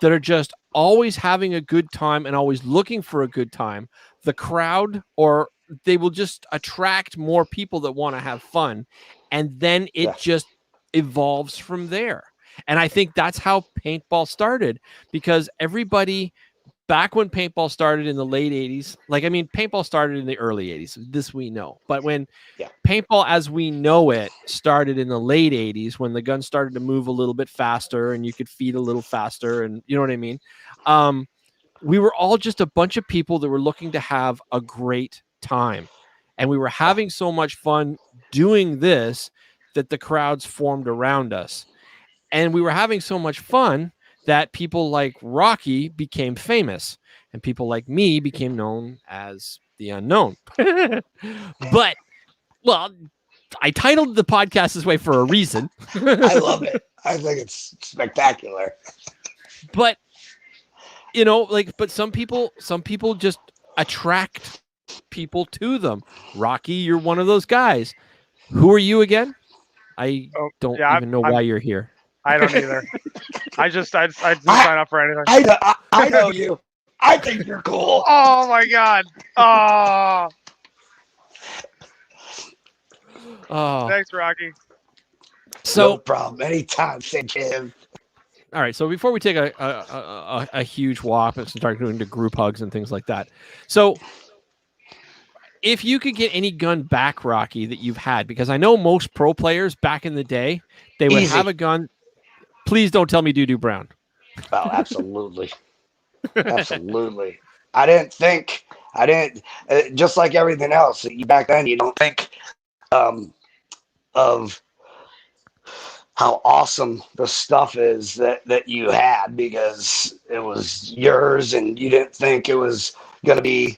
that are just always having a good time and always looking for a good time, the crowd, or they will just attract more people that want to have fun. And then it just evolves from there. And I think that's how paintball started, because everybody back when paintball started in the late 80s, like, I mean, paintball started in the early 80s, this we know. But when paintball as we know it started in the late 80s, when the gun started to move a little bit faster and you could feed a little faster, and you know what I mean? We were all just a bunch of people that were looking to have a great time. And we were having so much fun doing this that the crowds formed around us. And we were having so much fun that people like Rocky became famous, and people like me became known as the unknown. But, well, I titled the podcast this way for a reason. I love it. I think it's spectacular. But, you know, like, but some people just attract people to them. Rocky, you're one of those guys. Who are you again? I don't even know why you're here. I don't either. I just sign up for anything. I know you. I think you're cool. Oh my god. Oh. Thanks, Rocky. So no problem. Anytime, Sanchez. All right. So before we take a huge walk and start doing the group hugs and things like that, so if you could get any gun back, Rocky, that you've had, because I know most pro players back in the day, they would have a gun. Please don't tell me Doo-Doo Brown. Oh, absolutely. Absolutely. I didn't, just like everything else, back then, you don't think of how awesome the stuff is that you had, because it was yours and you didn't think it was going to be.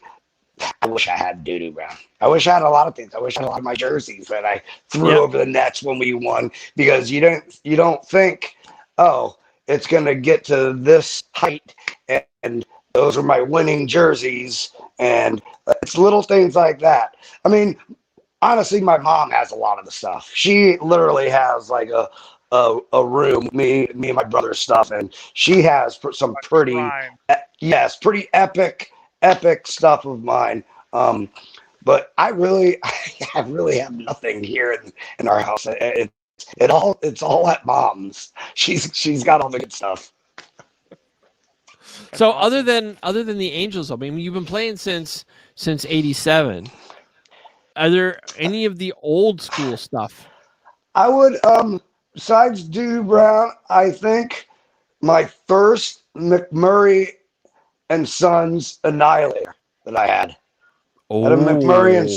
I wish I had Doo-Doo Brown. I wish I had a lot of things. I wish I had a lot of my jerseys that I threw over the nets when we won, because you don't think, oh, it's going to get to this height, and those are my winning jerseys, and it's little things like that. I mean, honestly, my mom has a lot of the stuff. She literally has like a room, me and my brother's stuff, and she has some pretty epic stuff of mine. But I really have nothing here in our house. It's all at mom's. She's got all the good stuff. So other than the Angels, I mean, you've been playing since '87. Are there any of the old school stuff? I would, besides Doo-Doo Brown, I think my first McMurray and Sons Annihilator that I had. I had a McMurray and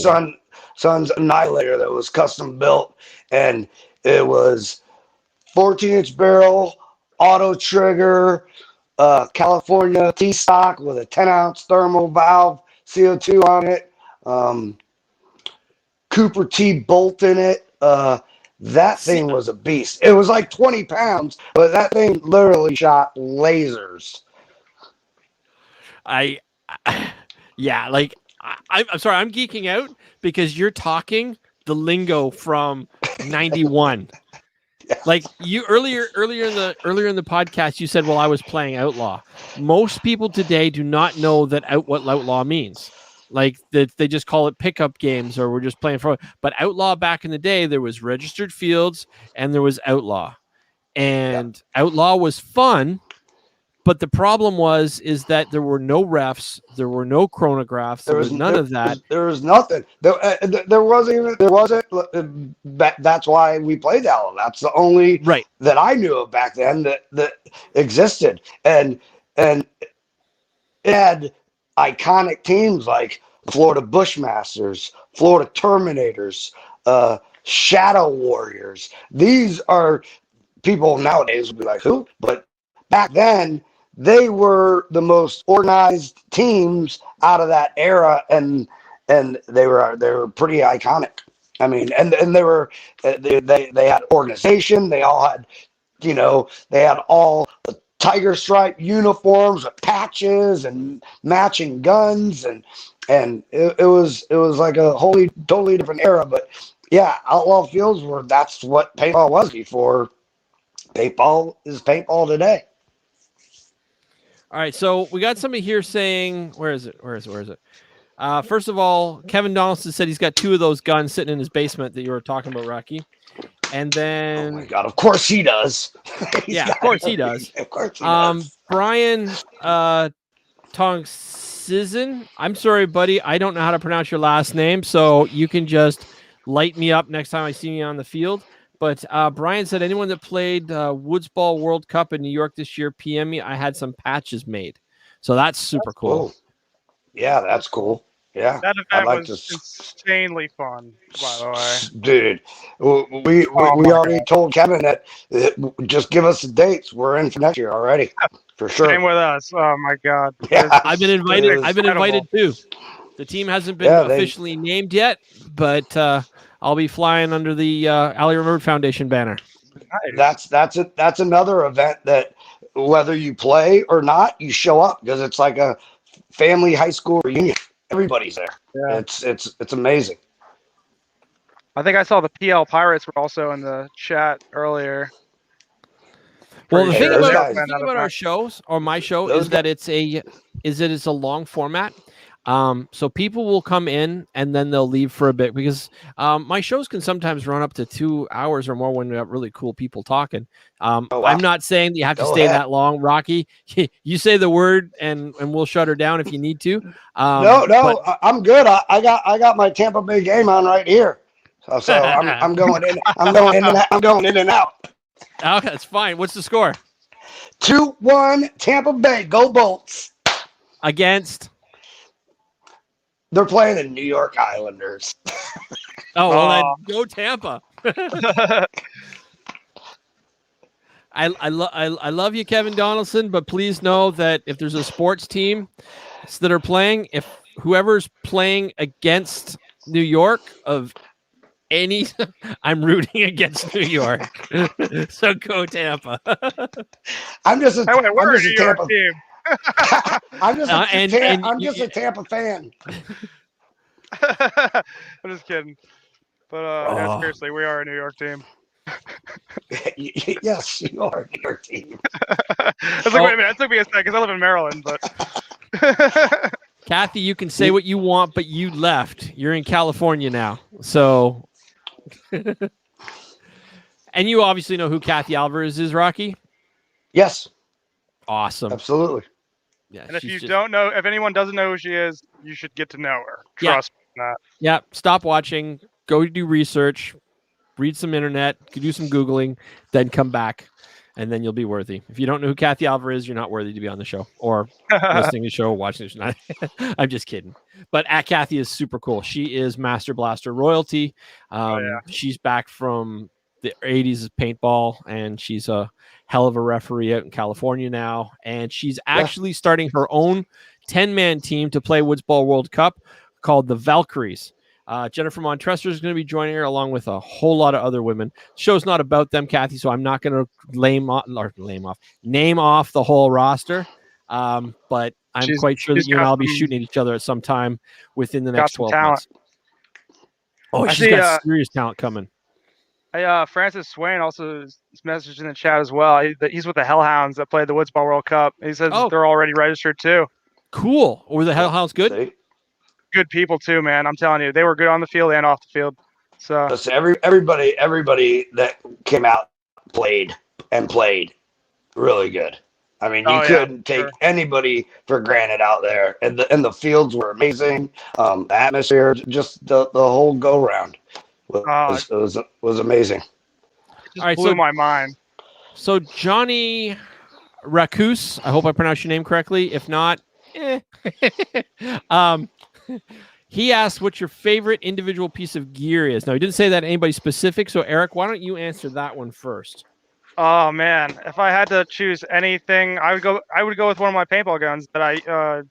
Sons Annihilator that was custom built, and it was 14-inch barrel, auto trigger, California T-stock with a 10-ounce thermal valve, CO2 on it, Cooper T bolt in it, that thing was a beast. It was like 20 pounds, but that thing literally shot lasers. I'm sorry, I'm geeking out because you're talking the lingo from 91. Yeah. Like you earlier in the podcast, you said, well, I was playing Outlaw. Most people today do not know what Outlaw means. Like that they just call it pickup games or we're just playing for, but Outlaw back in the day, there was registered fields and there was Outlaw, and Outlaw was fun. But the problem is that there were no refs, there were no chronographs, there was none of that. There was nothing. There wasn't. That's why we played Outlaw. That's the only that I knew of back then that existed, and it had iconic teams like Florida Bushmasters, Florida Terminators, Shadow Warriors. These are people nowadays would be like, who? But back then, they were the most organized teams out of that era, and they were pretty iconic. I mean, and they had organization. They all had, they had all the tiger stripe uniforms with patches and matching guns, and it was like a totally different era. But yeah, Outlaw Fields that's what paintball was before. Paintball is paintball today. All right, so we got somebody here saying, where is it? First of all, Kevin Donaldson said he's got 2 of those guns sitting in his basement that you were talking about, Rocky. And then, oh my God, of course he does. Of course he does. Of course he does. Brian Tongsizin, I'm sorry, buddy, I don't know how to pronounce your last name, so you can just light me up next time I see you on the field. But Brian said, anyone that played Woods Ball World Cup in New York this year, PM me. I had some patches made. So that's super cool. Yeah, that's cool. Yeah. That event was insanely fun, by the way. Dude, we already told Kevin that just give us the dates. We're in for next year already. For sure. Same with us. Oh, my God. Yeah. I've been invited too. The team hasn't been officially named yet, but I'll be flying under the Alley Road Foundation banner. That's another event that whether you play or not, you show up because it's like a family high school reunion. Everybody's there. Yeah. It's amazing. I think I saw the PL Pirates were also in the chat earlier. Well, the thing about our shows or my show is that it's a long format. So people will come in and then they'll leave for a bit because my shows can sometimes run up to 2 hours or more when we have really cool people talking. Wow. I'm not saying that you have to stay that long, Rocky. You say the word and we'll shut her down if you need to. But I'm good. I got my Tampa Bay game on right here. So I'm going in. I'm going in and out. Okay, that's fine. What's the score? 2-1 Tampa Bay. Go Bolts. Against? They're playing the New York Islanders. Then go Tampa. I love you, Kevin Donaldson, but please know that if there's a sports team that are playing, if whoever's playing against New York of any, I'm rooting against New York. So go Tampa. I'm just a Tampa team. I'm just a Tampa fan. I'm just kidding. But seriously, we are a New York team. Yes, you are a New York team. I was like, wait a minute, that took me a second because I live in Maryland, but Kathy, you can say what you want, but you left. You're in California now. So and you obviously know who Kathy Alvarez is, Rocky? Yes. Awesome. Absolutely. Yeah. And if anyone doesn't know who she is, you should get to know her. Trust me on that. Yeah. Stop watching. Go do research. Read some internet. Do some Googling. Then come back. And then you'll be worthy. If you don't know who Kathy Alvarez is, you're not worthy to be on the show or listening to the show or watching the show. I'm just kidding. But Kathy is super cool. She is Master Blaster royalty. She's back from the 80s of paintball, and she's a hell of a referee out in California now. And she's actually starting her own 10-man team to play Woods Ball World Cup called the Valkyries. Jennifer Montressor is going to be joining her along with a whole lot of other women. The show's not about them, Kathy, so I'm not going to name off the whole roster. But I'm quite sure that you and I'll be shooting at each other at some time within the next 12 months. Oh, she's got serious talent coming. Francis Swain also messaged in the chat as well. He's with the Hellhounds that played the Woodsball World Cup. He says they're already registered too. Cool. Were the Hellhounds good? Good people too, man. I'm telling you, they were good on the field and off the field. So listen, everybody that came out played really good. I mean, you couldn't take anybody for granted out there, and the fields were amazing. The atmosphere, just the whole go round was amazing. It just blew my mind. So Johnny Racus, I hope I pronounced your name correctly. If not, he asked what your favorite individual piece of gear is. Now, he didn't say that anybody specific, so Eric, why don't you answer that one first? Oh man, if I had to choose anything, I would go with one of my paintball guns that I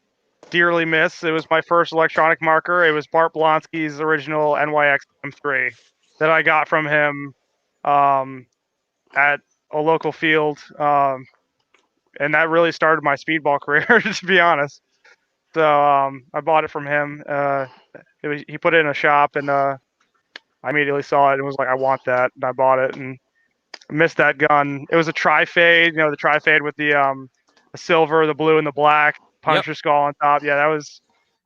dearly miss. It was my first electronic marker. It was Bart Blonsky's original NYX M3 that I got from him at a local field, and that really started my speedball career, to be honest. So I bought it from him. He put it in a shop, and I immediately saw it and was like, I want that, and I bought it, and I missed that gun. It was a tri-fade, the tri-fade with the silver, the blue, and the black Punisher skull on top. Yeah, that was.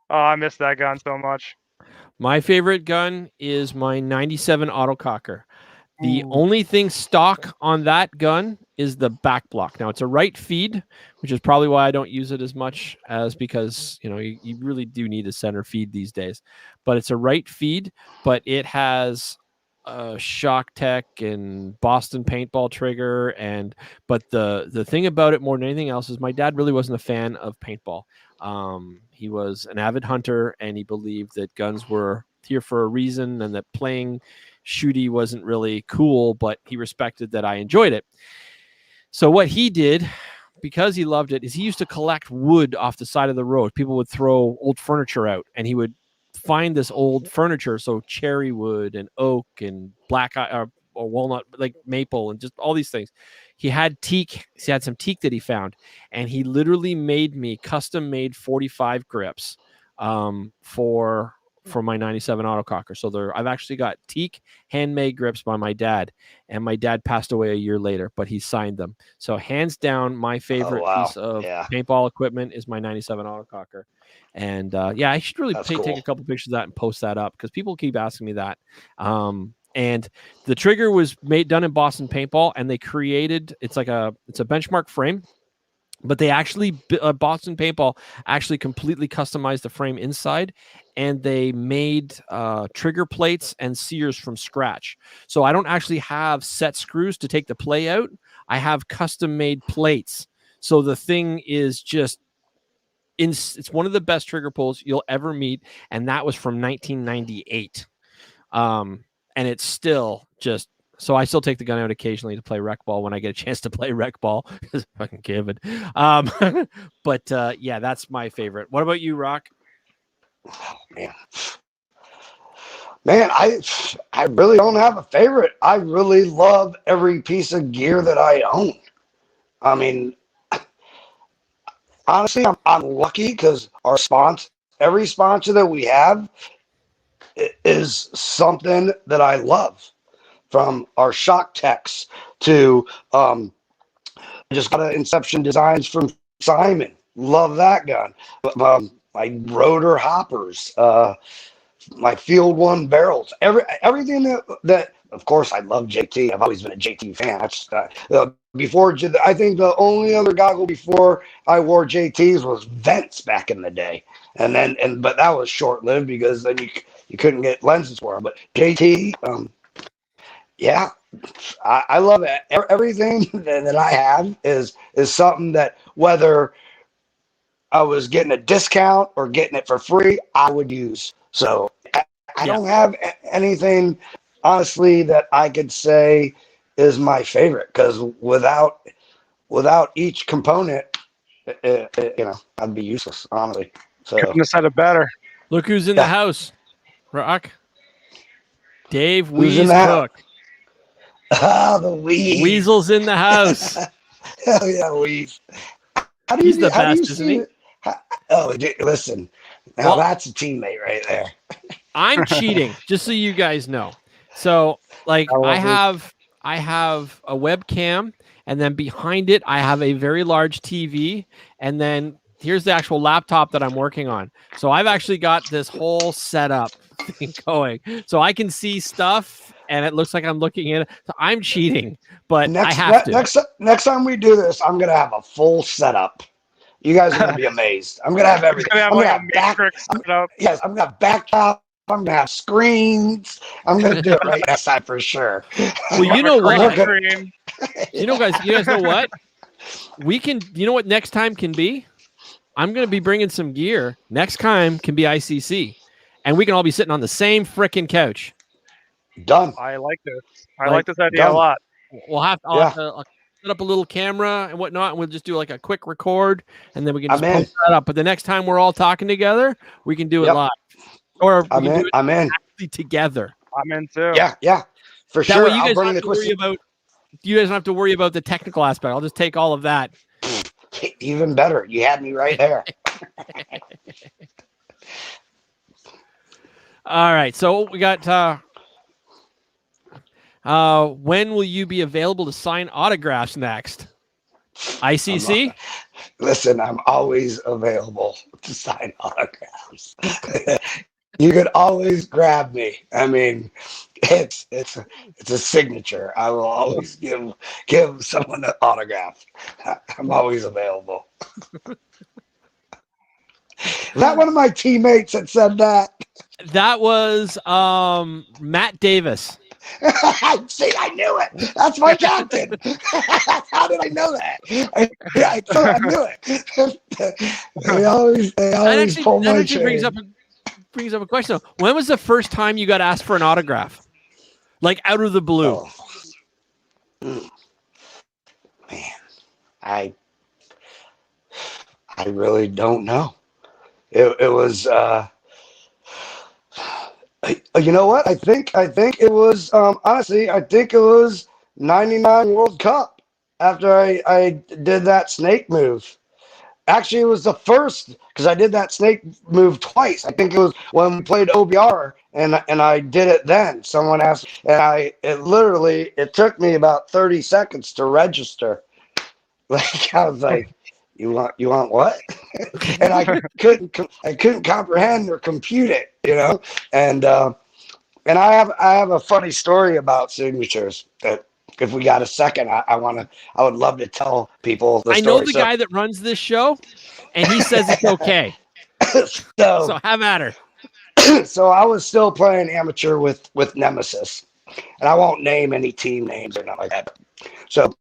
I missed that gun so much. My favorite gun is my 97 autococker. The only thing stock on that gun is the back block. Now, it's a right feed, which is probably why I don't use it as much as because, you really do need a center feed these days. But it's a right feed, but it has a Shock Tech and Boston paintball trigger. But the thing about it more than anything else is my dad really wasn't a fan of paintball. He was an avid hunter, and he believed that guns were here for a reason and that playing shooty wasn't really cool, but he respected that I enjoyed it. So what he did, because he loved it, is he used to collect wood off the side of the road. People would throw old furniture out, and he would find this old furniture, so cherry wood and oak and black or walnut, like maple, and just all these things. He had teak. He had some teak that he found, and he literally made me custom-made 45 grips for my 97 autococker. So I've actually got teak handmade grips by my dad, and my dad passed away a year later, but he signed them. So hands down, my favorite piece of paintball equipment is my 97 autococker. And I should really take a couple pictures of that and post that up because people keep asking me that. And the trigger was done in Boston Paintball, and they created, it's a benchmark frame. But they actually, Boston Paintball actually completely customized the frame inside, and they made trigger plates and sears from scratch. So I don't actually have set screws to take the play out. I have custom-made plates. So the thing is just, it's one of the best trigger pulls you'll ever meet, and that was from 1998. And it's still just... So I still take the gun out occasionally to play rec ball when I get a chance to play rec ball. Fucking kid. But that's my favorite. What about you, Rock? Oh, man, I really don't have a favorite. I really love every piece of gear that I own. I mean, honestly, I'm lucky because every sponsor that we have is something that I love. From our Shock Techs to just got Inception Designs from Simon. Love that gun. My rotor hoppers, my Field One barrels, everything that of course I love JT. I've always been a JT fan. I think the only other goggle before I wore JTs was Vents back in the day, but that was short lived because then you couldn't get lenses for them. But JT. Yeah, I love it. Everything that I have is something that whether I was getting a discount or getting it for free, I would use. So I don't have anything, honestly, that I could say is my favorite because without each component, I'd be useless, honestly. So couldn't have said it better. Look who's in the house. Rock. Dave Who's in Weeze the house? Cook. Ah, the Weeze. Weasel's in the house. Hell yeah, Weeze. He's the best, isn't he? Listen. Now that's a teammate right there. I'm cheating, just so you guys know. So, like, I have a webcam, and then behind it, I have a very large TV, and then here's the actual laptop that I'm working on. So I've actually got this whole setup thing going, so I can see stuff, and it looks like I'm looking at it. So I'm cheating, but I have to. Next time we do this, I'm gonna have a full setup. You guys are gonna be amazed. I'm gonna have everything. I'm gonna have yes, I'm gonna have backdrop. I'm gonna have screens. I'm gonna do it right next time for sure. Well, you know what? You guys know what? We can. You know what next time can be? I'm gonna be bringing some gear. Next time can be ICC, and we can all be sitting on the same frickin' couch. Done. I like this. I like this idea a lot. We'll have to set up a little camera and whatnot, and we'll just do like a quick record, and then we can just post that up. But the next time we're all talking together, we can do it live. Or we can do it actually together. I'm in too. Yeah, for sure. Way you guys don't have to worry about. You guys don't have to worry about the technical aspect. I'll just take all of that. Even better. You had me right there. All right. So we got. When will you be available to sign autographs next? ICC? Listen, I'm always available to sign autographs. You could always grab me. I mean, it's a signature. I will always give someone an autograph. I'm always available. Is that one of my teammates that said that? That was Matt Davis. See, I knew it. That's my captain. How did I know that? I knew it. They always pull my chain. Brings up a question. When was the first time you got asked for an autograph? Like out of the blue? Man, I really don't know. It was. You know what? I think it was honestly. I think it was '99 World Cup after I did that snake move. Actually, it was the first because I did that snake move twice. I think it was when we played OBR and I did it then. Someone asked, and it took me about 30 seconds to register. Like I was like, you want what? And I couldn't comprehend or compute it, you know. And I have a funny story about signatures that if we got a second, I would love to tell people the story. I know the guy that runs this show, and he says it's okay. So have at her. So I was still playing amateur with Nemesis, and I won't name any team names or nothing like that. So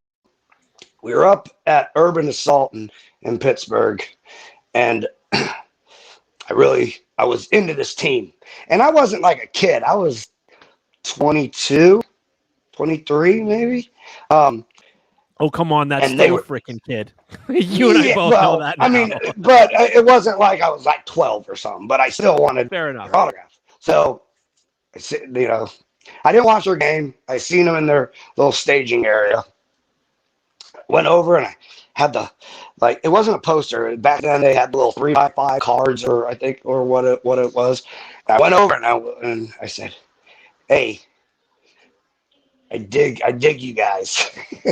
we were up at Urban Assault in Pittsburgh, and I was into this team. And I wasn't like a kid. I was 22, 23 maybe. Oh, come on. That's still a freaking kid. You and I both know that now. I mean, but it wasn't like I was like 12 or something, but I still wanted Fair enough. autograph. So, you know, I didn't watch their game. I seen them in their little staging area. Went over and I had it wasn't a poster. Back then they had little 3x5 cards or what it was. I went over and I said, "Hey, I dig you guys,"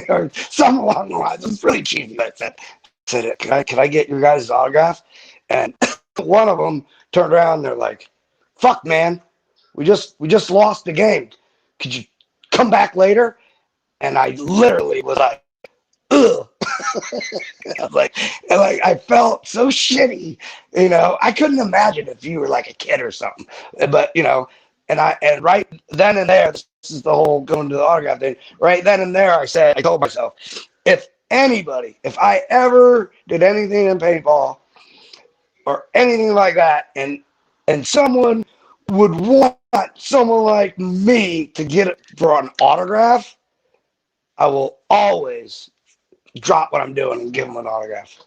or something along the lines. It was really cheesy. I said, "Can I get your guys' autograph?" And one of them turned around and they're like, "Fuck, man, we just lost the game. Could you come back later?" And I literally was like, ugh. I was like, I felt so shitty, you know. I couldn't imagine if you were like a kid or something, but you know, and right then and there, this is the whole going to the autograph thing. Right then and there, I told myself, if I ever did anything in paintball or anything like that, and someone would want someone like me to get it for an autograph, I will always drop what I'm doing and give them an autograph.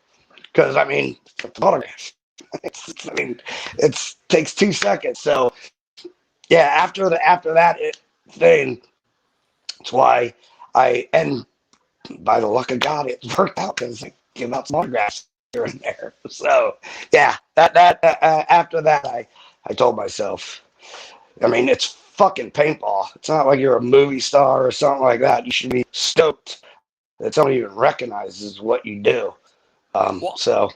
Because, I mean, it's an autograph. It takes 2 seconds. So yeah, after that thing, that's why and by the luck of God, it worked out because I give out some autographs here and there. So yeah, that after that, I told myself, I mean, it's fucking paintball. It's not like you're a movie star or something like that. You should be stoked that someone even recognizes what you do. So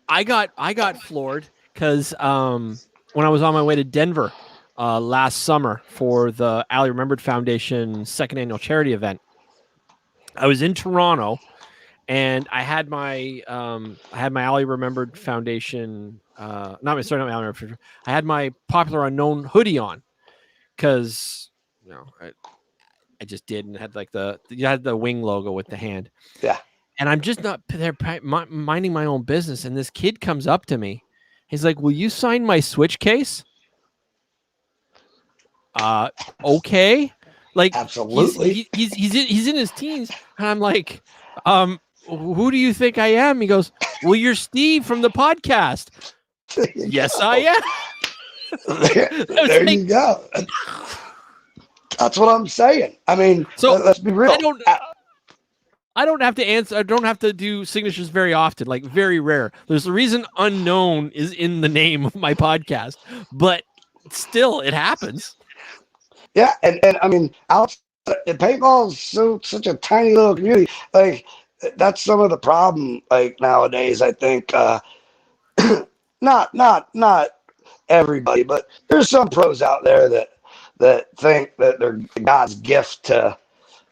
I got floored because when I was on my way to Denver last summer for the Ali Remembered Foundation second annual charity event, I was in Toronto, and I had my Ali Remembered Foundation not Ali Remembered. I had my Popular Unknown hoodie on because I just did, and had like you had the wing logo with the hand. Yeah. And I'm just not there minding my own business, and this kid comes up to me. He's like, "Will you sign my Switch case?" Okay. Like, absolutely. He's in his teens, and I'm like, who do you think I am? He goes, "Well, you're Steve from the podcast." Yes, I am. there you go. That's what I'm saying. I mean, so let's be real. I don't have to answer. I don't have to do signatures very often, like very rare. There's a reason unknown is in the name of my podcast, but still, it happens. Yeah, and I mean, paintball is such a tiny little community. Like, that's some of the problem. Like nowadays, I think not everybody, but there's some pros out there that think that they're God's gift to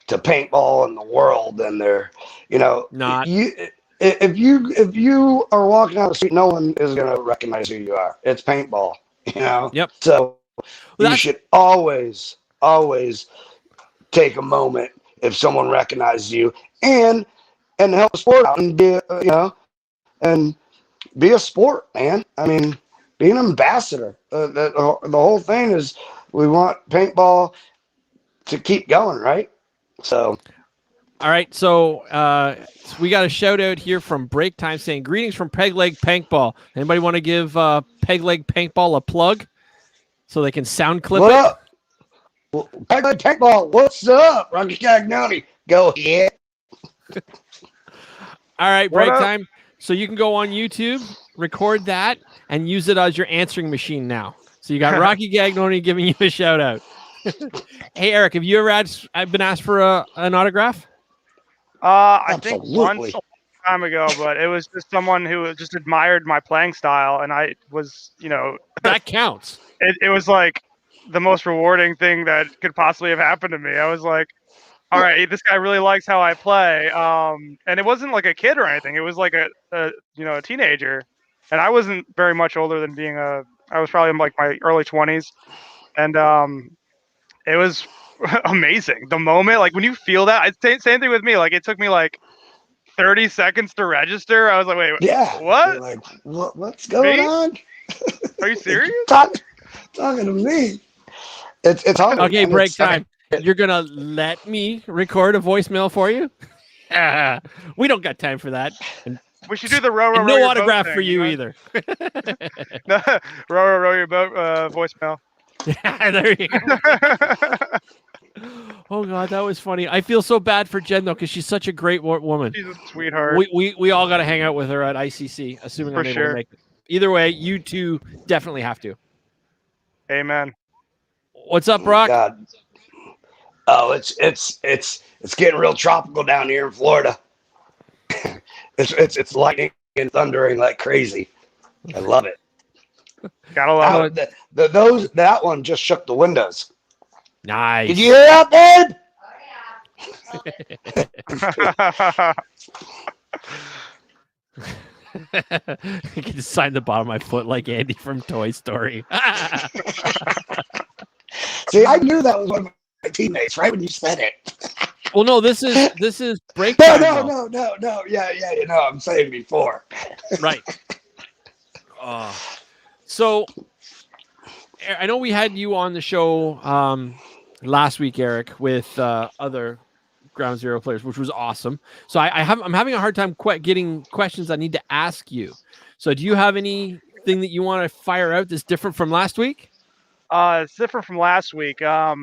paintball in the world, and they're not. If you are walking down the street, no one is gonna recognize who you are. It's paintball, Yep. So you should always take a moment if someone recognizes you and help the sport out and be and be a sport, man. I mean, be an ambassador. The whole thing is we want paintball to keep going, right? So, all right. So we got a shout out here from Break Time saying, "Greetings from Peg Leg Paintball." Anybody want to give Peg Leg Paintball a plug so they can sound clip what it? Up? Well, Peg Leg Paintball, what's up? Rocky Cagnoni, go ahead. All right, Break Time. So you can go on YouTube, record that, and use it as your answering machine now. So you got Rocky Cagnoni giving you a shout out. Hey, Eric, have you ever been asked for an autograph? I think once a long time ago, but it was just someone who just admired my playing style, and I was, that counts. It was like the most rewarding thing that could possibly have happened to me. I was like, all right, this guy really likes how I play. And it wasn't like a kid or anything. It was like a teenager, and I wasn't very much older than I was probably in like my early 20s, and it was amazing. The moment, like when you feel that, same thing with me. Like it took me like 30 seconds to register. I was like, wait, yeah, what? Like, what's going on? Are you serious? Talking to me. It's hard. Okay, Break Time. You're gonna let me record a voicemail for you? We don't got time for that. And we should do the row no autograph for you either. No, row your boat voicemail. Yeah, there you go. Oh God, that was funny. I feel so bad for Jen though, because she's such a great woman. She's a sweetheart. We all got to hang out with her at ICC, assuming I'm able to make it. Either way, you two definitely have to. Amen. What's up, Brock? God. Oh, it's getting real tropical down here in Florida. it's lightning and thundering like crazy. I love it. Gotta love it. That one just shook the windows. Nice. Did you hear that, babe? I can just sign the bottom of my foot like Andy from Toy Story. See, I knew that was one of my teammates right when you said it. Well, no, this is break time. No. Yeah. I'm saying before. Right. So I know we had you on the show last week, Eric, with other Ground Zero players, which was awesome. So I'm having a hard time getting questions I need to ask you. So do you have anything that you want to fire out that's different from last week? It's different from last week. I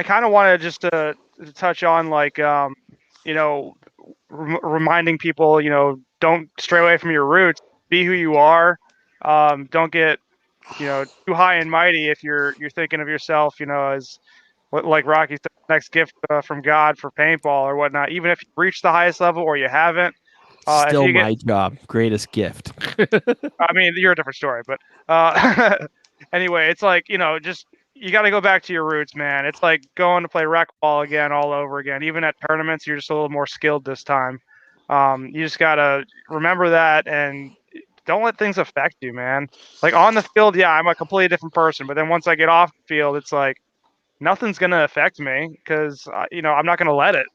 kind of wanted just to touch on like you know, reminding people, don't stray away from your roots. Be who you are. Don't get, too high and mighty if you're thinking of yourself, as what like Rocky said, next gift from God for paintball or whatnot. Even if you reach the highest level or you haven't, Still my job, greatest gift. I mean, you're a different story, but anyway, it's like, just you got to go back to your roots, man. It's like going to play rec ball again, all over again. Even at tournaments, you're just a little more skilled this time. You just got to remember that and don't let things affect you, man. Like on the field, yeah, I'm a completely different person, but then once I get off the field, it's like nothing's going to affect me because, I'm not going to let it.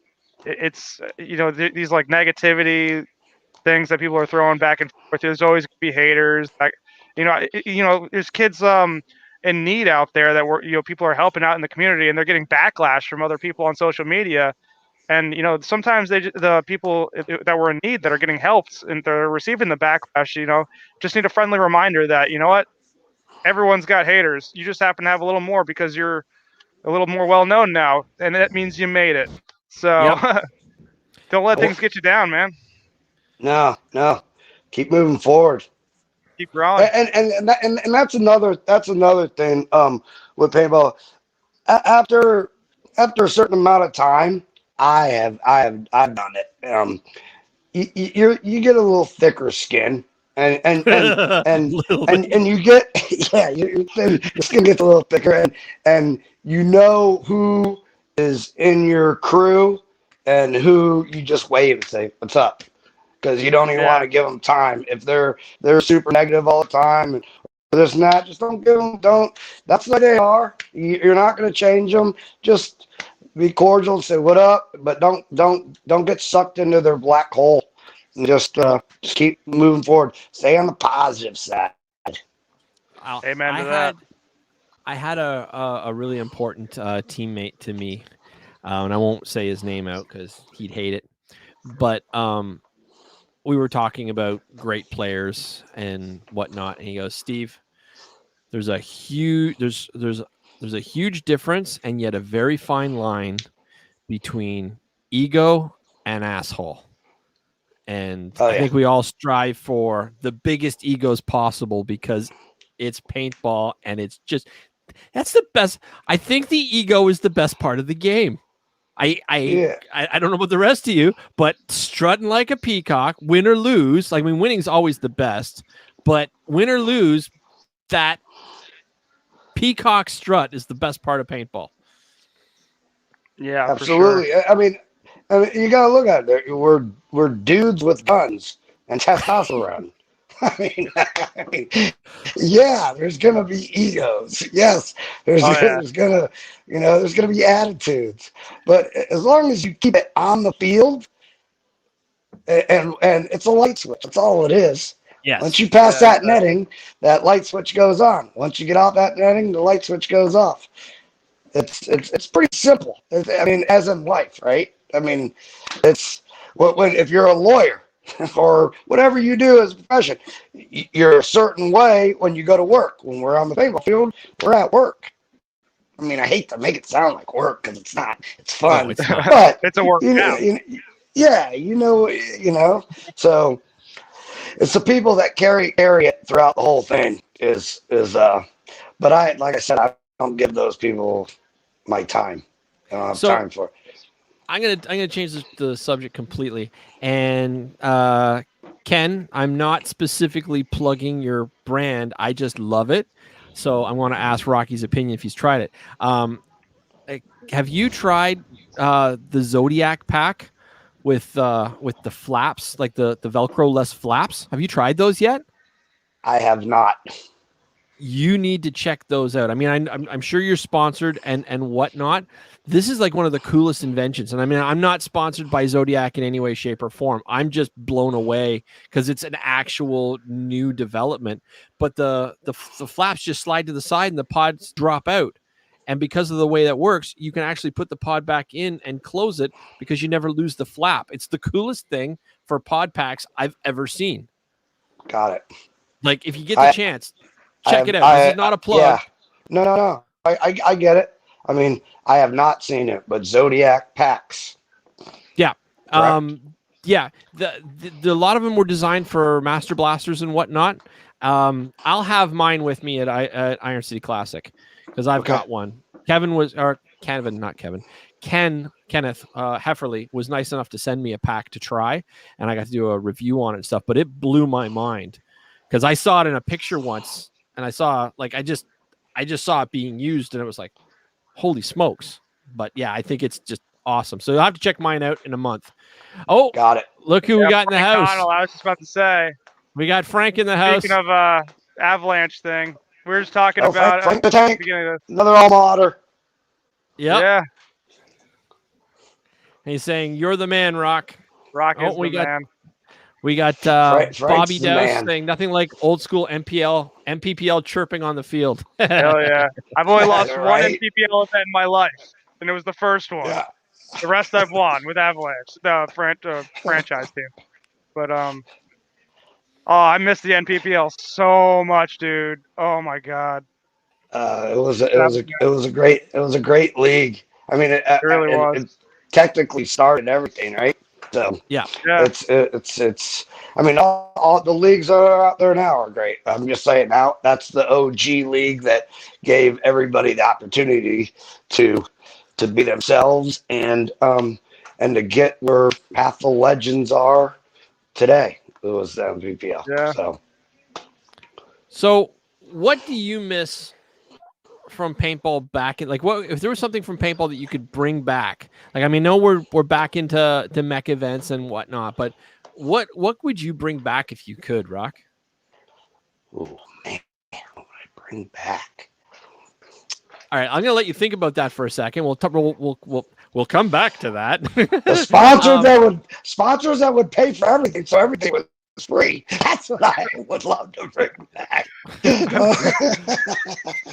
It's, these like negativity things that people are throwing back and forth. There's always gonna be haters. Like, there's kids in need out there that people are helping out in the community, and they're getting backlash from other people on social media. And sometimes the people that were in need that are getting helped and they're receiving the backlash, just need a friendly reminder that what, everyone's got haters. You just happen to have a little more because you're a little more well known now, and that means you made it. So don't let things get you down, man. No. Keep moving forward. Keep growing. And that's another thing with paintball. After a certain amount of time, I've done it. You get a little thicker skin, and you get your skin gets a little thicker, and you know who is in your crew and who you just wave and say what's up. Because you don't even want to give them time. If they're super negative all the time and this and that, just don't give them. That's what they are. You're not going to change them. Just be cordial and say what up, but don't get sucked into their black hole. And just keep moving forward. Stay on the positive side. Amen to that. I had a really important teammate to me, and I won't say his name out because he'd hate it. But we were talking about great players and whatnot, and he goes, "Steve, there's a huge difference, and yet a very fine line between ego and asshole." And I think we all strive for the biggest egos possible because it's paintball, and that's the best. I think the ego is the best part of the game. I don't know about the rest of you, but strutting like a peacock, win or lose. Like, winning's always the best, but win or lose, that peacock strut is the best part of paintball. Yeah, absolutely. For sure. I mean, you gotta look at it. We're dudes with guns and testosterone. I mean, yeah, there's gonna be egos. Yes, there's gonna be attitudes. But as long as you keep it on the field, and it's a light switch. That's all it is. Yes. Once you pass that netting, that light switch goes on. Once you get off that netting, the light switch goes off. It's pretty simple. I mean, as in life, right? I mean, it's if you're a lawyer. Or whatever you do as a profession, you're a certain way when you go to work. When we're on the paintball field, we're at work. I mean, I hate to make it sound like work because it's not. It's fun, it's not. but it's a work. So it's the people that carry it throughout the whole thing. But like I said, I don't give those people my time. I don't have time for it. I'm gonna change the subject completely. And Ken, I'm not specifically plugging your brand. I just love it. So I want to ask Rocky's opinion if he's tried it. Have you tried the Zodiac pack with the flaps, like the Velcro less flaps? Have you tried those yet? I have not. You need to check those out. I mean, I'm sure you're sponsored and whatnot. This is like one of the coolest inventions. And I mean, I'm not sponsored by Zodiac in any way, shape, or form. I'm just blown away because it's an actual new development. But the flaps just slide to the side and the pods drop out. And because of the way that works, you can actually put the pod back in and close it because you never lose the flap. It's the coolest thing for pod packs I've ever seen. Got it. Like, if you get the chance, check it out. This is not a plug. Yeah. No. I get it. I mean, I have not seen it, but Zodiac packs. Yeah. Correct? Yeah. The a lot of them were designed for Master Blasters and whatnot. I'll have mine with me at Iron City Classic because I've got one. Kenneth Hefferly was nice enough to send me a pack to try, and I got to do a review on it and stuff. But it blew my mind because I saw it in a picture once, and I saw I just saw it being used, and it was like, holy smokes! But yeah, I think it's just awesome. So you'll have to check mine out in a month. Oh, got it. Look who we got in the house. Connell, I was just about to say. We got Frank in the house. Speaking of Avalanche thing, we were just talking about Frank the Tank. Of Another alma mater. Yep. Yeah. And he's saying, "You're the man, Rock." Rock is the man. We got Bobby Douse saying nothing like old school MPPL chirping on the field. Hell yeah. I've only lost one MPPL event in my life, and it was the first one. Yeah. The rest I've won with Avalanche, the franchise team. But I miss the NPPL so much, dude. Oh my god. It was a great league. I mean, it really was. It technically started everything, right? So yeah. It's. I mean, all the leagues that are out there now are great. I'm just saying now that's the OG league that gave everybody the opportunity to be themselves and to get where half the legends are today. It was the MPPL. Yeah. So what do you miss from paintball back in, what if there was something from paintball that you could bring back? I mean, no, we're back into the mech events and whatnot, but what would you bring back if you could, Rock? Oh man, what would I bring back? All right, I'm gonna let you think about that for a second. We'll come back to that. The sponsors that would pay for everything, so everything was free. That's what I would love to bring back.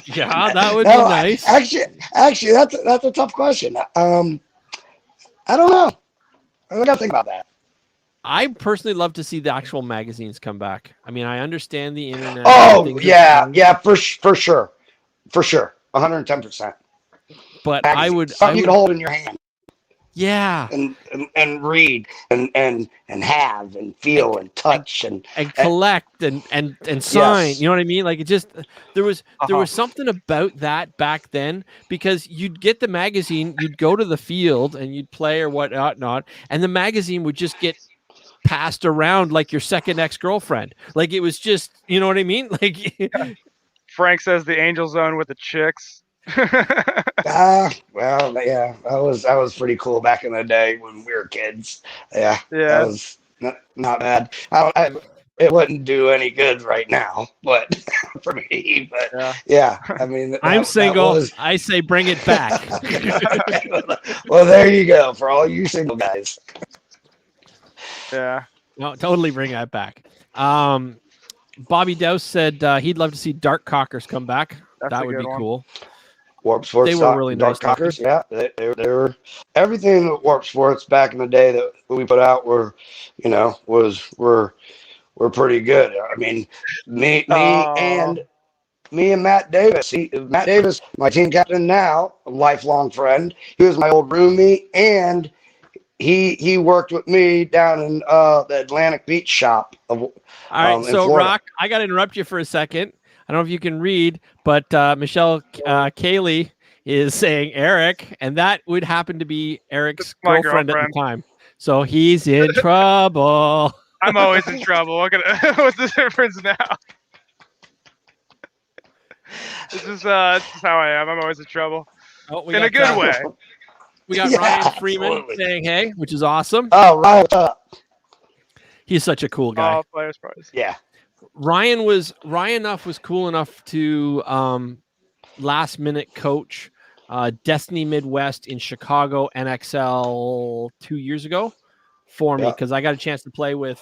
Yeah, that would be nice. Actually, that's a tough question. I don't know. I gotta think about that. I personally love to see the actual magazines come back. I mean, I understand the internet. Oh yeah, for sure, 110%. But I would something you can hold in your hand. Yeah, and read and have and feel and touch and collect and sign. Yes. You know what I mean? It just there was something about that back then, because you'd get the magazine, you'd go to the field and you'd play or whatnot, and the magazine would just get passed around like your second ex-girlfriend. It was just, you know what I mean? Frank says the Angel Zone with the chicks. Well, yeah, that was pretty cool back in the day when we were kids. Yeah. That was not bad. It wouldn't do any good right now, but for me, but yeah, I mean, I'm single. I say bring it back. Well, there you go for all you single guys. Yeah, no, totally bring that back. Bobby Douse said he'd love to see Dark Cockers come back. That would be cool. Warp Sports, they were really Dark nice. Cockers, yeah, they were everything that Warp Sports back in the day that we put out were pretty good. I mean, me and Matt Davis. Matt Davis, my team captain now, a lifelong friend. He was my old roomie, and he worked with me down in the Atlantic Beach shop. All right, so Florida. Rock, I got to interrupt you for a second. I don't know if you can read, but Michelle Kaylee is saying Eric, and that would happen to be Eric's girlfriend at the time. So he's in trouble. I'm always in trouble. What's the difference now? This is how I am. I'm always in trouble. In a good way. We got Ryan Freeman saying hey, which is awesome. Oh, Ryan, what's up? He's such a cool guy. Oh, players prize. Yeah. Ryan was cool enough to last minute coach Destiny Midwest in Chicago NXL 2 years ago for me, because I got a chance to play with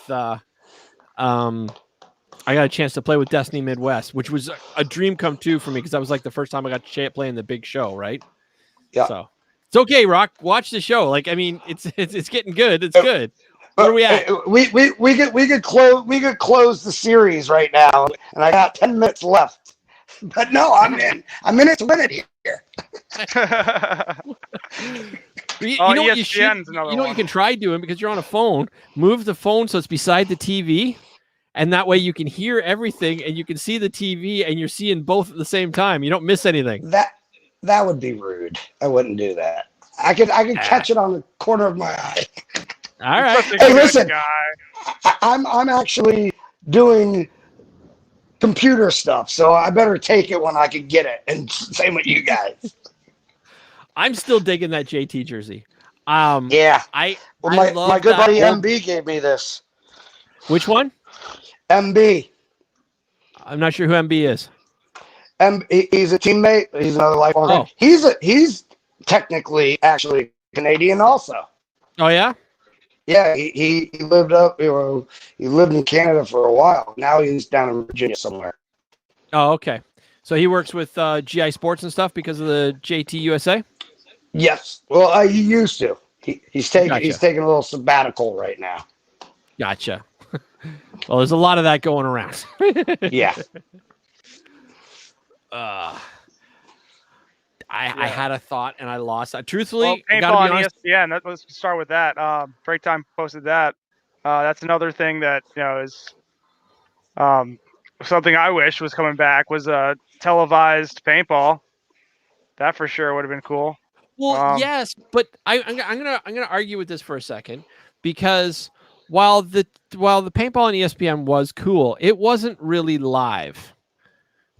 Destiny Midwest, which was a dream come true for me, because that was the first time I got to play in the big show, right? Yeah. So it's okay, Rock. Watch the show. I mean, it's getting good. It's good. Where are we at? We could close the series right now, and I got 10 minutes left. But no, I'm in it to win it here. You know what ESPN's you another know what you one. can try doing, because you're on a phone. Move the phone so it's beside the TV, and that way you can hear everything and you can see the TV and you're seeing both at the same time. You don't miss anything. That would be rude. I wouldn't do that. I could catch it on the corner of my eye. All right. Hey, listen, I'm actually doing computer stuff, so I better take it when I can get it. And same with you guys. I'm still digging that JT jersey. Yeah. I love my good that buddy old... MB gave me this. Which one? MB. I'm not sure who MB is. He's a teammate. He's another lifelong friend. He's technically actually Canadian also. Oh yeah? Yeah, he lived he lived in Canada for a while. Now he's down in Virginia somewhere. Oh, okay. So he works with GI Sports and stuff because of the JT USA? Yes. Well, he used to. He's taking a little sabbatical right now. Gotcha. Well, there's a lot of that going around. Yeah. I had a thought and I lost it. Truthfully, paintball on ESPN. Let's start with that. Break Time posted that. That's another thing that is something I wish was coming back, was a televised paintball. That for sure would have been cool. Well, yes, but I'm gonna argue with this for a second, because while the paintball on ESPN was cool, it wasn't really live.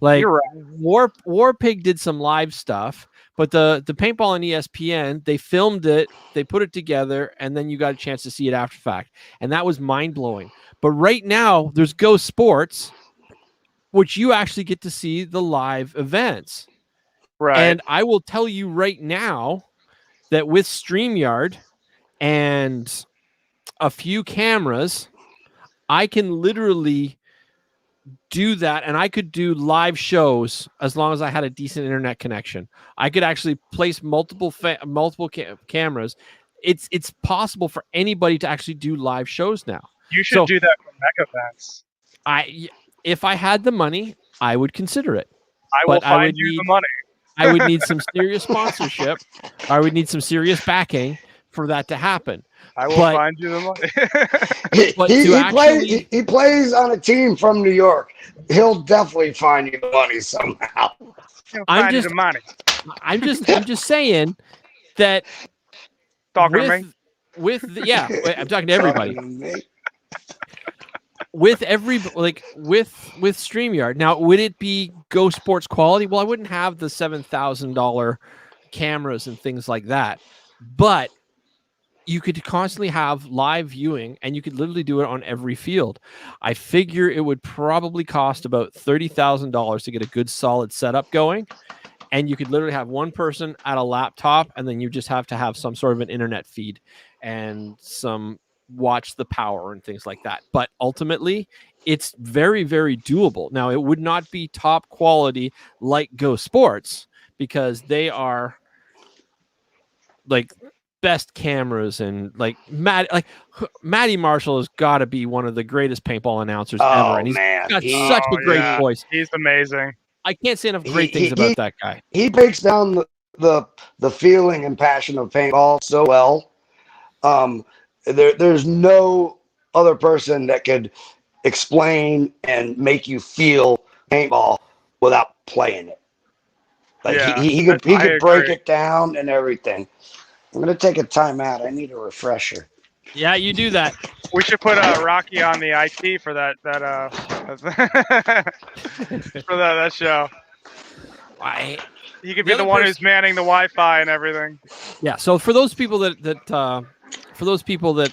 Like, you're right. War Pig did some live stuff, but the paintball on ESPN, they filmed it, they put it together, and then you got a chance to see it after fact, and that was mind blowing. But right now, there's Go Sports, which you actually get to see the live events. Right. And I will tell you right now that with StreamYard and a few cameras, I can literally do that, and I could do live shows as long as I had a decent internet connection. I could actually place multiple cameras. It's possible for anybody to actually do live shows now. You should do that for mech events. If I had the money, I would consider it. I will find you the money. I would need some serious sponsorship. I would need some serious backing for that to happen. I will find you the money. He plays on a team from New York. He'll definitely find you the money somehow. I'm just saying that I'm talking to everybody. With StreamYard. Now, would it be Go Sports quality? Well, I wouldn't have the $7,000 cameras and things like that, but you could constantly have live viewing, and you could literally do it on every field. I figure it would probably cost about $30,000 to get a good solid setup going, and you could literally have one person at a laptop, and then you just have to have some sort of an internet feed and some watch the power and things like that. But ultimately, it's very, very doable. Now, it would not be top quality like Go Sports, because they are like best cameras, and like Matty Marshall has got to be one of the greatest paintball announcers ever, and he's got such a great voice. He's amazing. I can't say enough great things about that guy. He breaks down the feeling and passion of paintball so well. There's no other person that could explain and make you feel paintball without playing it. Like he could break it down and everything. I'm gonna take a timeout. I need a refresher. Yeah, you do that. We should put Rocky on the IT for that for that show. He could be the one who's manning the Wi-Fi and everything. Yeah. So for those people that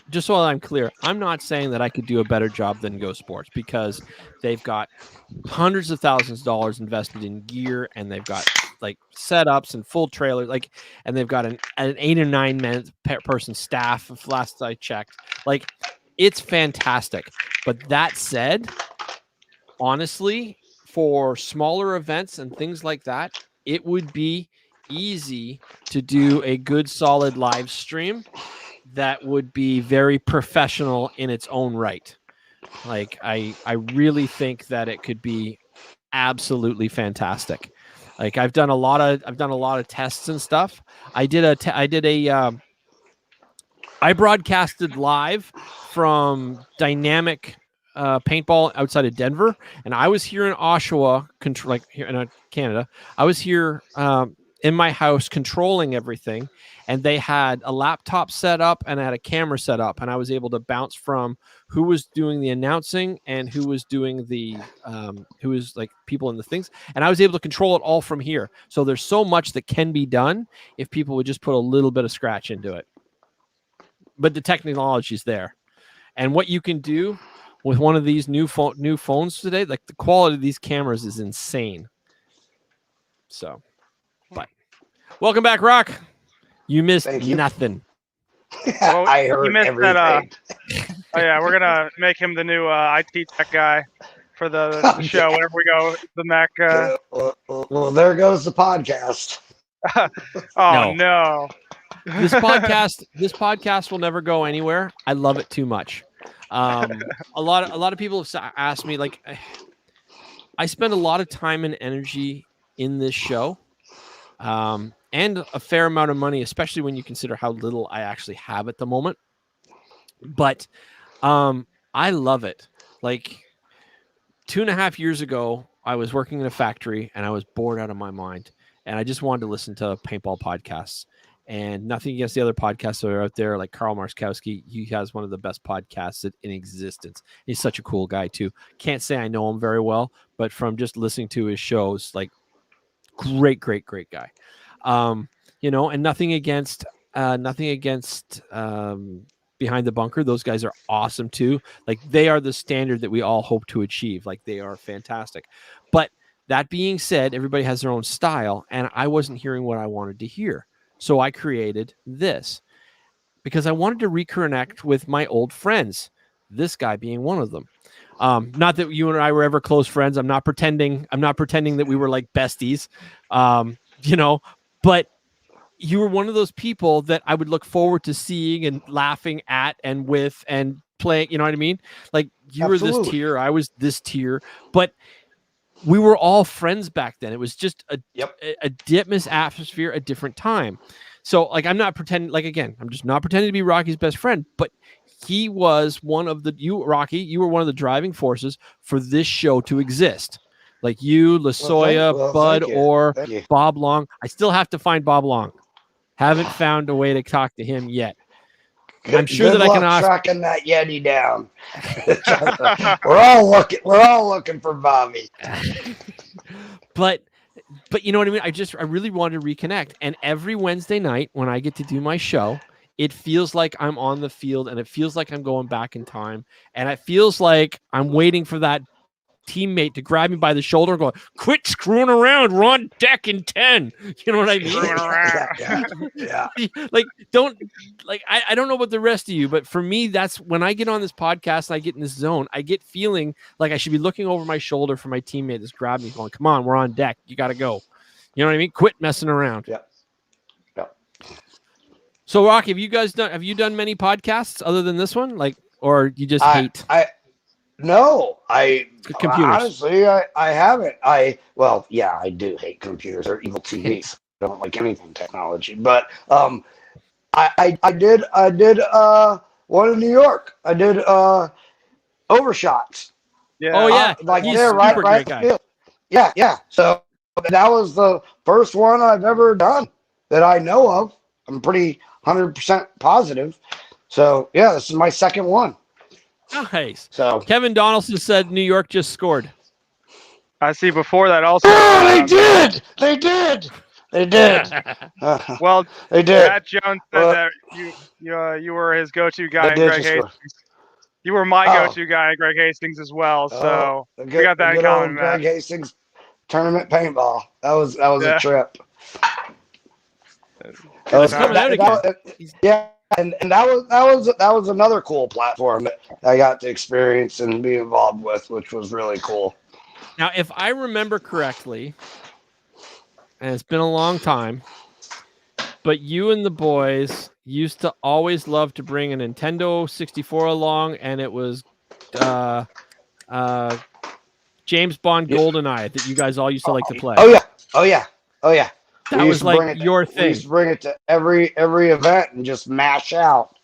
just so I'm clear, I'm not saying that I could do a better job than Go Sports, because they've got hundreds of thousands of dollars invested in gear, and they've got like setups and full trailers, and they've got an 8 or 9 person staff. Last I checked, it's fantastic. But that said, honestly, for smaller events and things like that, it would be easy to do a good solid live stream that would be very professional in its own right. I really think that it could be absolutely fantastic. Like I've done a lot of tests and stuff. I broadcasted live from Dynamic Paintball outside of Denver, and I was here in Oshawa, like here in Canada. I was here in my house controlling everything, and they had a laptop set up and I had a camera set up, and I was able to bounce from who was doing the announcing and who was doing the who was like people in the things, and I was able to control it all from here. So there's so much that can be done if people would just put a little bit of scratch into it. But the technology is there, and what you can do with one of these new phones today, like the quality of these cameras is insane. So, but welcome back, Rock. You missed nothing. Well, I heard everything. Oh yeah, we're gonna make him the new IT tech guy for the show whenever we go the Mac. Well, there goes the podcast. No. This podcast will never go anywhere. I love it too much. A lot of people have asked me, like, I spend a lot of time and energy in this show, and a fair amount of money, especially when you consider how little I actually have at the moment. But I love it. Like 2.5 years ago, I was working in a factory and I was bored out of my mind, and I just wanted to listen to paintball podcasts. And nothing against the other podcasts that are out there, like Carl Marskowski. He has one of the best podcasts in existence. He's such a cool guy too. Can't say I know him very well, but from just listening to his shows, like great guy. And nothing against Behind the Bunker. Those guys are awesome too. Like they are the standard that we all hope to achieve. Like they are fantastic. But that being said, everybody has their own style, and I wasn't hearing what I wanted to hear. So I created this because I wanted to reconnect with my old friends, this guy being one of them. Not that you and I were ever close friends. I'm not pretending that we were like besties, but you were one of those people that I would look forward to seeing and laughing at and with and playing. You know what I mean? Like you Absolutely. were this tier, I was this tier, but we were all friends back then. It was just a dipmus atmosphere, a different time. So like, I'm not pretending, like, again, I'm just not pretending to be Rocky's best friend, but he was Rocky, you were one of the driving forces for this show to exist. Like you, LaSoya, Bud, or Bob Long. I still have to find Bob Long. Haven't found a way to talk to him yet. I'm sure that I can ask. Tracking that Yeti down. We're all looking for Bobby. But you know what I mean? I really wanted to reconnect. And every Wednesday night when I get to do my show, it feels like I'm on the field, and it feels like I'm going back in time, and it feels like I'm waiting for that teammate to grab me by the shoulder and go, "Quit screwing around, we're on deck in 10." You know what I mean? Yeah. Like, I don't know about the rest of you, but for me, that's when I get on this podcast and I get in this zone, I get feeling like I should be looking over my shoulder for my teammate that's grabbed me going, "Come on, we're on deck. You got to go." You know what I mean? Quit messing around. Yeah. So, Rocky, have you done many podcasts other than this one? Like, or you just hate? No, computers. Honestly, I haven't. I do hate computers. They're evil TVs. I don't like anything technology. But I did one in New York. I did Overshots. Yeah. Oh yeah, like he's there, super right. Great guy. Yeah. So that was the first one I've ever done that I know of. I'm pretty 100% positive. So yeah, this is my second one. Nice. So Kevin Donaldson said New York just scored. I see. Before that, also. Oh, they did. Well, they did. Matt Jones said that you were his go-to guy, Greg Hastings. You were my go-to guy, Greg Hastings, as well. So we got that in common, Greg Hastings tournament paintball. That was a trip. And that was another cool platform that I got to experience and be involved with, which was really cool. Now, if I remember correctly, and it's been a long time, but you and the boys used to always love to bring a Nintendo 64 along, and it was James Bond GoldenEye that you guys all used to like to play. Oh yeah. That was like your thing. We used to bring it to every event and just mash out.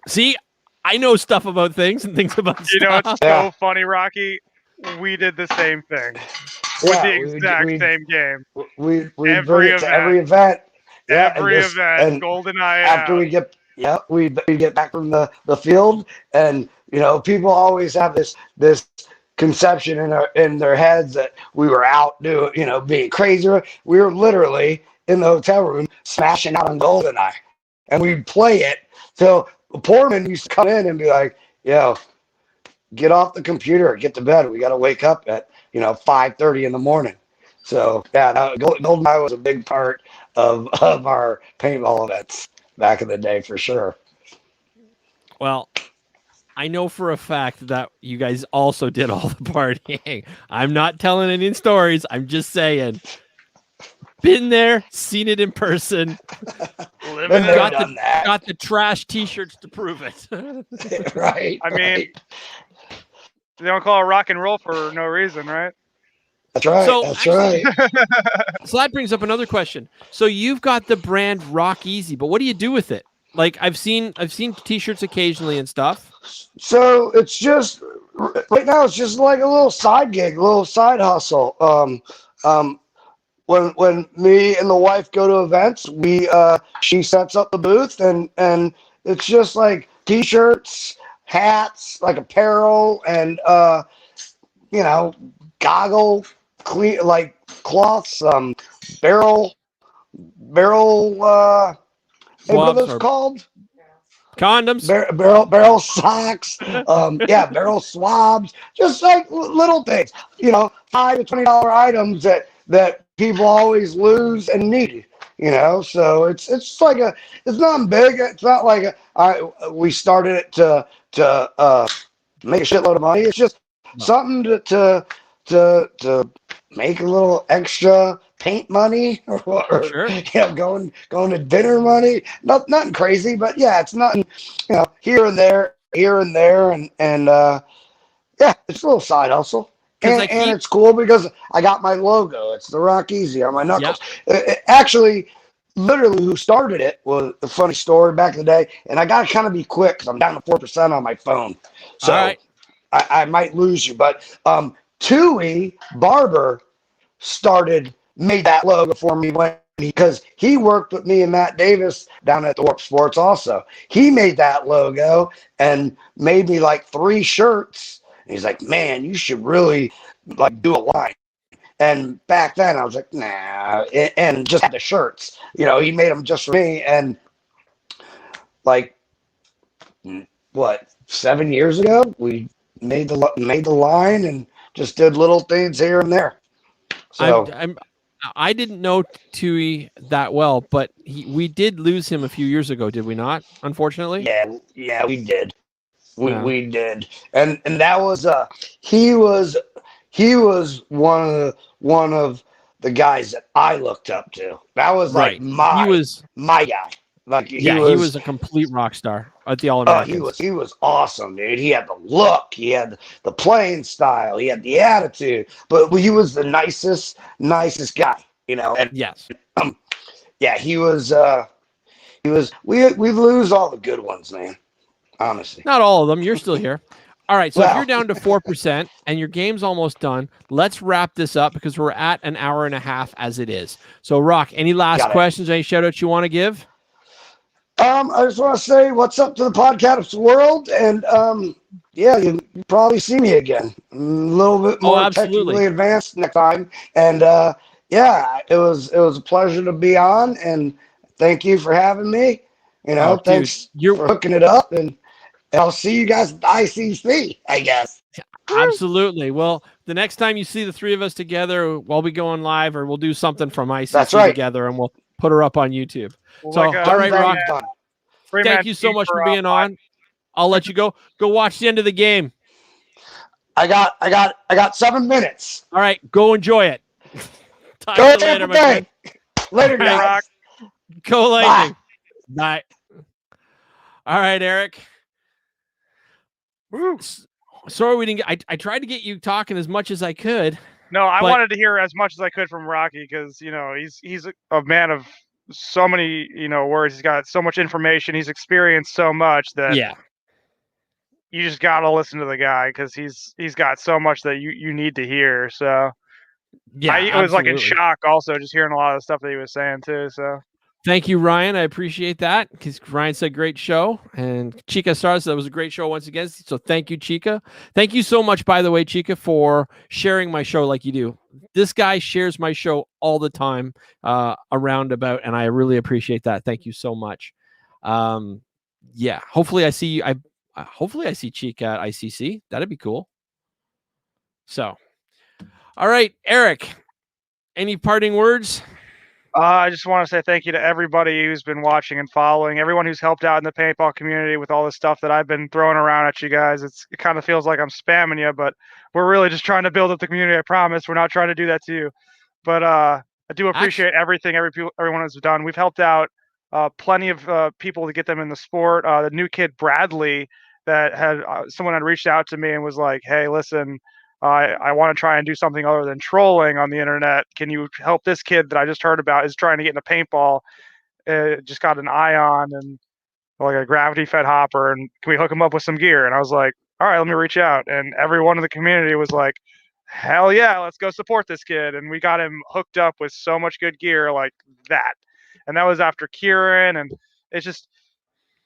See, I know stuff about things and things about stuff. You know, it's so funny, Rocky. We did the same thing with the exact same game. We bring it to every event. Yeah, every event. GoldenEye. After we get back from the field, and people always have this conception in their heads that we were out being crazy. We were literally in the hotel room smashing out on GoldenEye, and we'd play it till Portman used to come in and be like, "Yo, get off the computer, get to bed. We got to wake up at 5:30 in the morning." So yeah, GoldenEye was a big part of our paintball events back in the day for sure. Well, I know for a fact that you guys also did all the partying. I'm not telling any stories. I'm just saying. Been there, seen it in person. Got the trash T-shirts to prove it. Right. I mean, they don't call it rock and roll for no reason, right? That's right. Right. So that brings up another question. So you've got the brand Rock Easy, but what do you do with it? Like I've seen T-shirts occasionally and stuff. So it's just right now. It's just like a little side gig, a little side hustle. When me and the wife go to events, she sets up the booth and it's just like T-shirts, hats, like apparel, and goggle clean like cloths, barrel. What are those called? Condoms. Barrel socks. Barrel swabs. Just like little things. $5 to $20 items that people always lose and need. So it's like it's not big. It's not like we started it to make a shitload of money. It's just something to make a little extra paint money or sure. Going to dinner money. Nothing crazy, but it's nothing. Here and there, and it's a little side hustle. And it's cool because I got my logo. It's the Rock Easy on my knuckles. Yep. Actually, literally, who started it was a funny story back in the day. And I got to kind of be quick because I'm down to 4% on my phone. So right. I might lose you. But Tui Barber made that logo for me because he worked with me and Matt Davis down at the Warp Sports also. He made that logo and made me like 3 shirts. And he's like, "Man, you should really do a line." And back then I was like, "Nah," and just had the shirts. He made them just for me. And 7 years ago, we made the line and just did little things here and there. So I didn't know Tui that well, but we did lose him a few years ago, did we not? Unfortunately. Yeah, we did. We did, and that was he was one of the guys that I looked up to. That was like my guy. He was a complete rock star at the All-Americans. He was awesome, dude. He had the look, he had the playing style, he had the attitude, but he was the nicest guy, And yes, he was. We lose all the good ones, man. Honestly, not all of them. You're still here. All right. So if you're down to 4% and your game's almost done, let's wrap this up because we're at an hour and a half as it is. So Rock, any last questions, any shout outs you want to give? I just want to say what's up to the podcast world. And you probably see me again. A little bit more technically advanced next time. And it was a pleasure to be on, and thank you for having me. Thanks for hooking it up, and I'll see you guys at the ICC, I guess. Absolutely. Well, the next time you see the 3 of us together, we'll be going live, or we'll do something from ICC together, and we'll put her up on YouTube. All right, Rock. Thank you so much for being on. I'll let you go. Go watch the end of the game. I got 7 minutes. All right, go enjoy it. Talk to you later, my friend. Later, guys. Go Lightning. Bye. All right, Eric. Woo. Sorry we didn't get. I tried to get you talking as much as I could. No, I wanted to hear as much as I could from Rocky because he's a man of so many words. He's got so much information. He's experienced so much that you just gotta listen to the guy because he's got so much that you need to hear. So I was like in shock also just hearing a lot of the stuff that he was saying too. So thank you, Ryan. I appreciate that because Ryan said great show, and Chica Stars, that was a great show once again. So thank you, Chica. Thank you so much, by the way, Chica, for sharing my show like you do. This guy shares my show all the time around about, and I really appreciate that. Thank you so much. Yeah, hopefully I see you. Hopefully I see Chica at ICC. That'd be cool. So, all right, Eric, any parting words? I just want to say thank you to everybody who's been watching and following, everyone who's helped out in the paintball community with all the stuff that I've been throwing around at you guys. It kind of feels like I'm spamming you, but we're really just trying to build up the community. I promise we're not trying to do that to you. But I do appreciate everything everyone has done. We've helped out plenty of people to get them in the sport. The new kid, Bradley, that had someone had reached out to me and was like, hey, listen, I want to try and do something other than trolling on the internet. Can you help this kid that I just heard about is trying to get into paintball? Just got an ion and like a gravity fed hopper, and can we hook him up with some gear? And I was like, all right, let me reach out. And everyone in the community was like, hell yeah, let's go support this kid. And we got him hooked up with so much good gear like that. And that was after Kieran, and it's just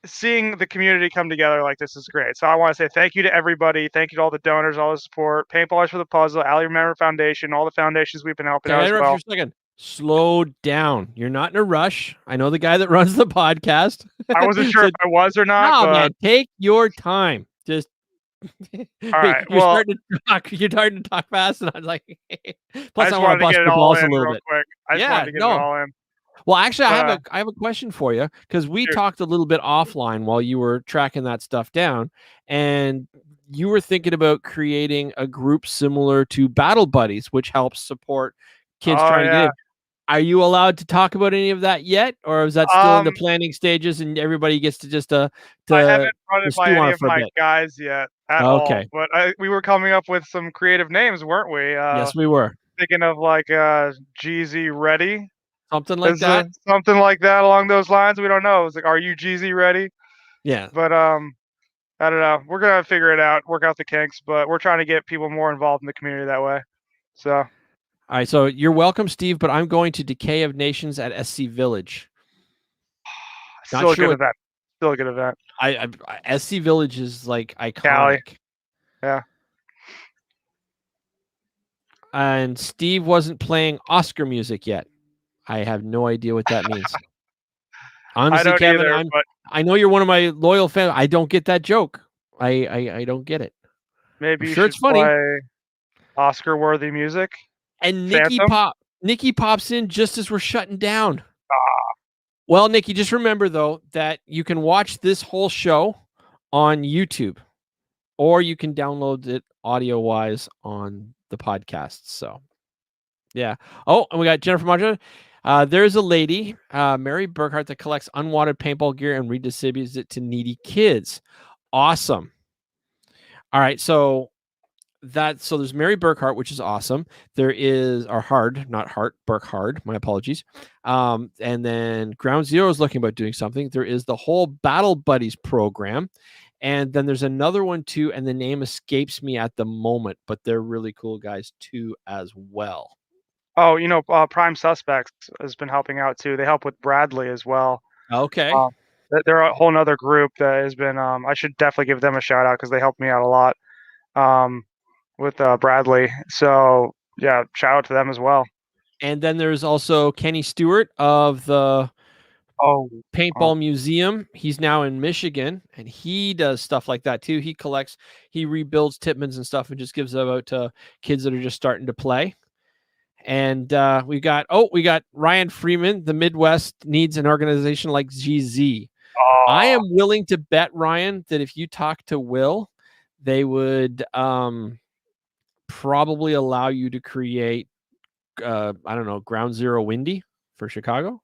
seeing the community come together like this is great. So I want to say thank you to everybody. Thank you to all the donors, all the support, Paintballers for the Puzzle, Ali Remember Foundation, all the foundations we've been helping out as well. For a second. Slow down. You're not in a rush. I know the guy that runs the podcast. I wasn't sure if I was or not. No, man, take your time. Just all right. You're starting to talk fast, and I was like, plus I want to bust your balls a little bit. Quick. I just wanted to get it all in. Well, actually, I have a question for you because we talked a little bit offline while you were tracking that stuff down, and you were thinking about creating a group similar to Battle Buddies, which helps support kids trying to get in. Are you allowed to talk about any of that yet, or is that still in the planning stages and everybody gets to just I haven't run it by any of my guys yet at all. But we were coming up with some creative names, weren't we? Yes, we were. Thinking of like Jeezy Ready. Something like that. Something like that along those lines. We don't know. It's like, are you Jeezy ready? Yeah. But I don't know. We're gonna figure it out, work out the kinks, but we're trying to get people more involved in the community that way. So all right, so you're welcome, Steve, but I'm going to Decay of Nations at SC Village. Still a good event. Still a good event. SC Village is like iconic. Cali. Yeah. And Steve wasn't playing Oscar music yet. I have no idea what that means. Honestly, Kevin, I know you're one of my loyal fans. I don't get that joke. I don't get it. Maybe you should play Oscar-worthy music. And Nikki pops in just as we're shutting down. Well, Nikki, just remember though that you can watch this whole show on YouTube, or you can download it audio-wise on the podcast. So, yeah. Oh, and we got Jennifer Madra. There's a lady, Mary Burkhart, that collects unwanted paintball gear and redistributes it to needy kids. Awesome. All right, so there's Mary Burkhart, which is awesome. There is Burkhart, my apologies. And then Ground Zero is looking about doing something. There is the whole Battle Buddies program. And then there's another one too, and the name escapes me at the moment, but they're really cool guys too as well. Oh, Prime Suspects has been helping out too. They help with Bradley as well. Okay. They're a whole nother group that has been. I should definitely give them a shout out because they helped me out a lot with Bradley. So yeah, shout out to them as well. And then there's also Kenny Stewart of the Paintball Museum. He's now in Michigan, and he does stuff like that too. He rebuilds Tippmans and stuff, and just gives them out to kids that are just starting to play. And we got Ryan Freeman. The Midwest needs an organization like GZ. I am willing to bet, Ryan, that if you talk to Will, they would probably allow you to create Ground Zero Windy for Chicago.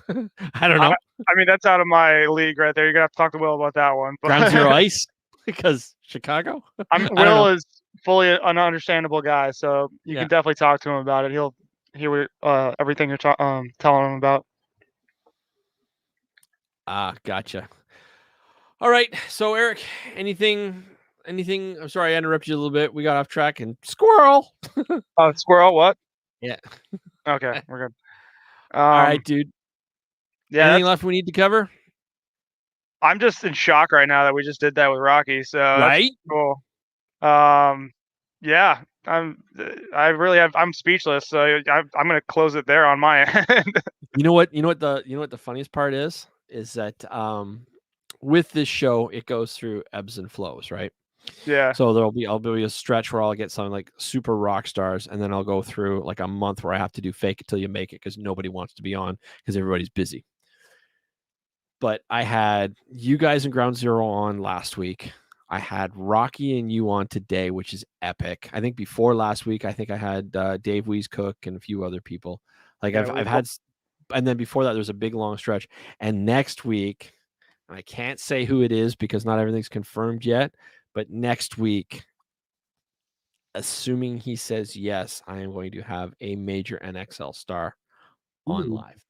I don't know. I mean, that's out of my league right there. You're gonna have to talk to Will about that one. But Ground Zero Ice. because Chicago. Will is fully an understandable guy, so you can definitely talk to him about it. He'll hear everything you're telling him about. Gotcha. All right, so Eric, anything? I'm sorry, I interrupted you a little bit. We got off track and squirrel. Squirrel, what? Yeah. Okay, we're good. All right, dude. Yeah. Anything left we need to cover? I'm just in shock right now that we just did that with Rocky. So right. That's cool. Yeah. I'm speechless. So I'm gonna close it there on my end. You know what the funniest part is that with this show it goes through ebbs and flows, right? Yeah. So I'll be a stretch where I'll get something like super rock stars, and then I'll go through like a month where I have to do fake it till you make it because nobody wants to be on because everybody's busy. But I had you guys in Ground Zero on last week. I had Rocky and you on today, which is epic. I think before last week, I think I had Dave Weeskook and a few other people. Like I've had, and then before that, there's a big long stretch. And next week, I can't say who it is because not everything's confirmed yet. But next week, assuming he says yes, I am going to have a major NXL star on live.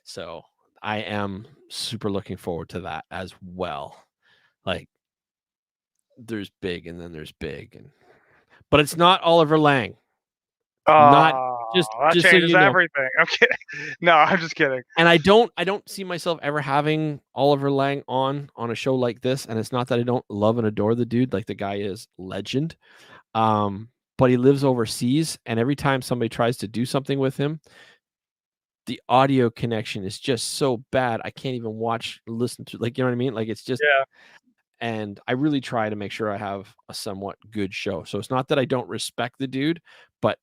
So I am super looking forward to that as well. Like there's big and then there's big, but it's not Oliver Lang. Not just changes so you know. Everything. I'm kidding. No, I'm just kidding. And I don't see myself ever having Oliver Lang on a show like this. And it's not that I don't love and adore the dude. Like the guy is legend. But he lives overseas, and every time somebody tries to do something with him, the audio connection is just so bad. I can't even listen to, like, you know what I mean? Like it's just, and I really try to make sure I have a somewhat good show. So it's not that I don't respect the dude, but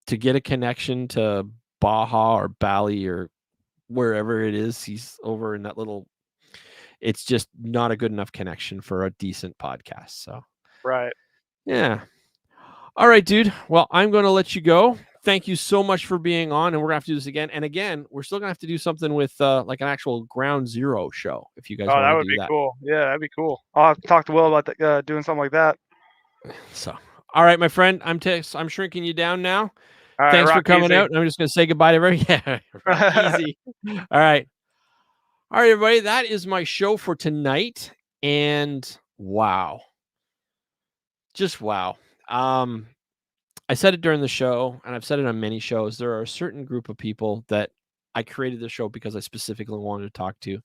to get a connection to Baja or Bali or wherever it is, he's over in that little, it's just not a good enough connection for a decent podcast. So, right. Yeah. All right, dude. Well, I'm going to let you go. Thank you so much for being on, and we're going to have to do this again. And again, we're still going to have to do something with like an actual Ground Zero show if you guys want to do that. That would be cool. Yeah, that'd be cool. I'll have to talk to Will about doing something like that. So, all right, my friend, I'm shrinking you down now. Right, thanks for coming out. I'm just going to say goodbye to everybody. Yeah, easy. All right. All right, everybody. That is my show for tonight. And wow. Just wow. I said it during the show, and I've said it on many shows. There are a certain group of people that I created the show because I specifically wanted to talk to.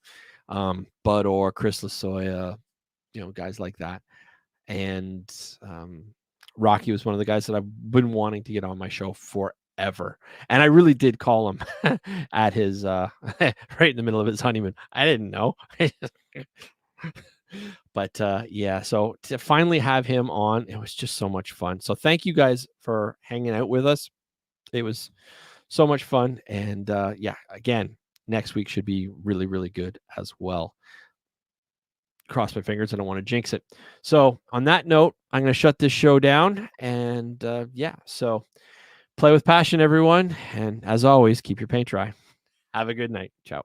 Bud Orr, Chris Lasoya, guys like that. And Rocky was one of the guys that I've been wanting to get on my show forever. And I really did call him at his right in the middle of his honeymoon. I didn't know. But yeah, so to finally have him on, it was just so much fun. So thank you guys for hanging out with us. It was so much fun. And yeah, again, next week should be really, really good as well. Cross my fingers. I don't want to jinx it. So on that note, I'm going to shut this show down. And yeah, so play with passion, everyone. And as always, keep your paint dry. Have a good night. Ciao.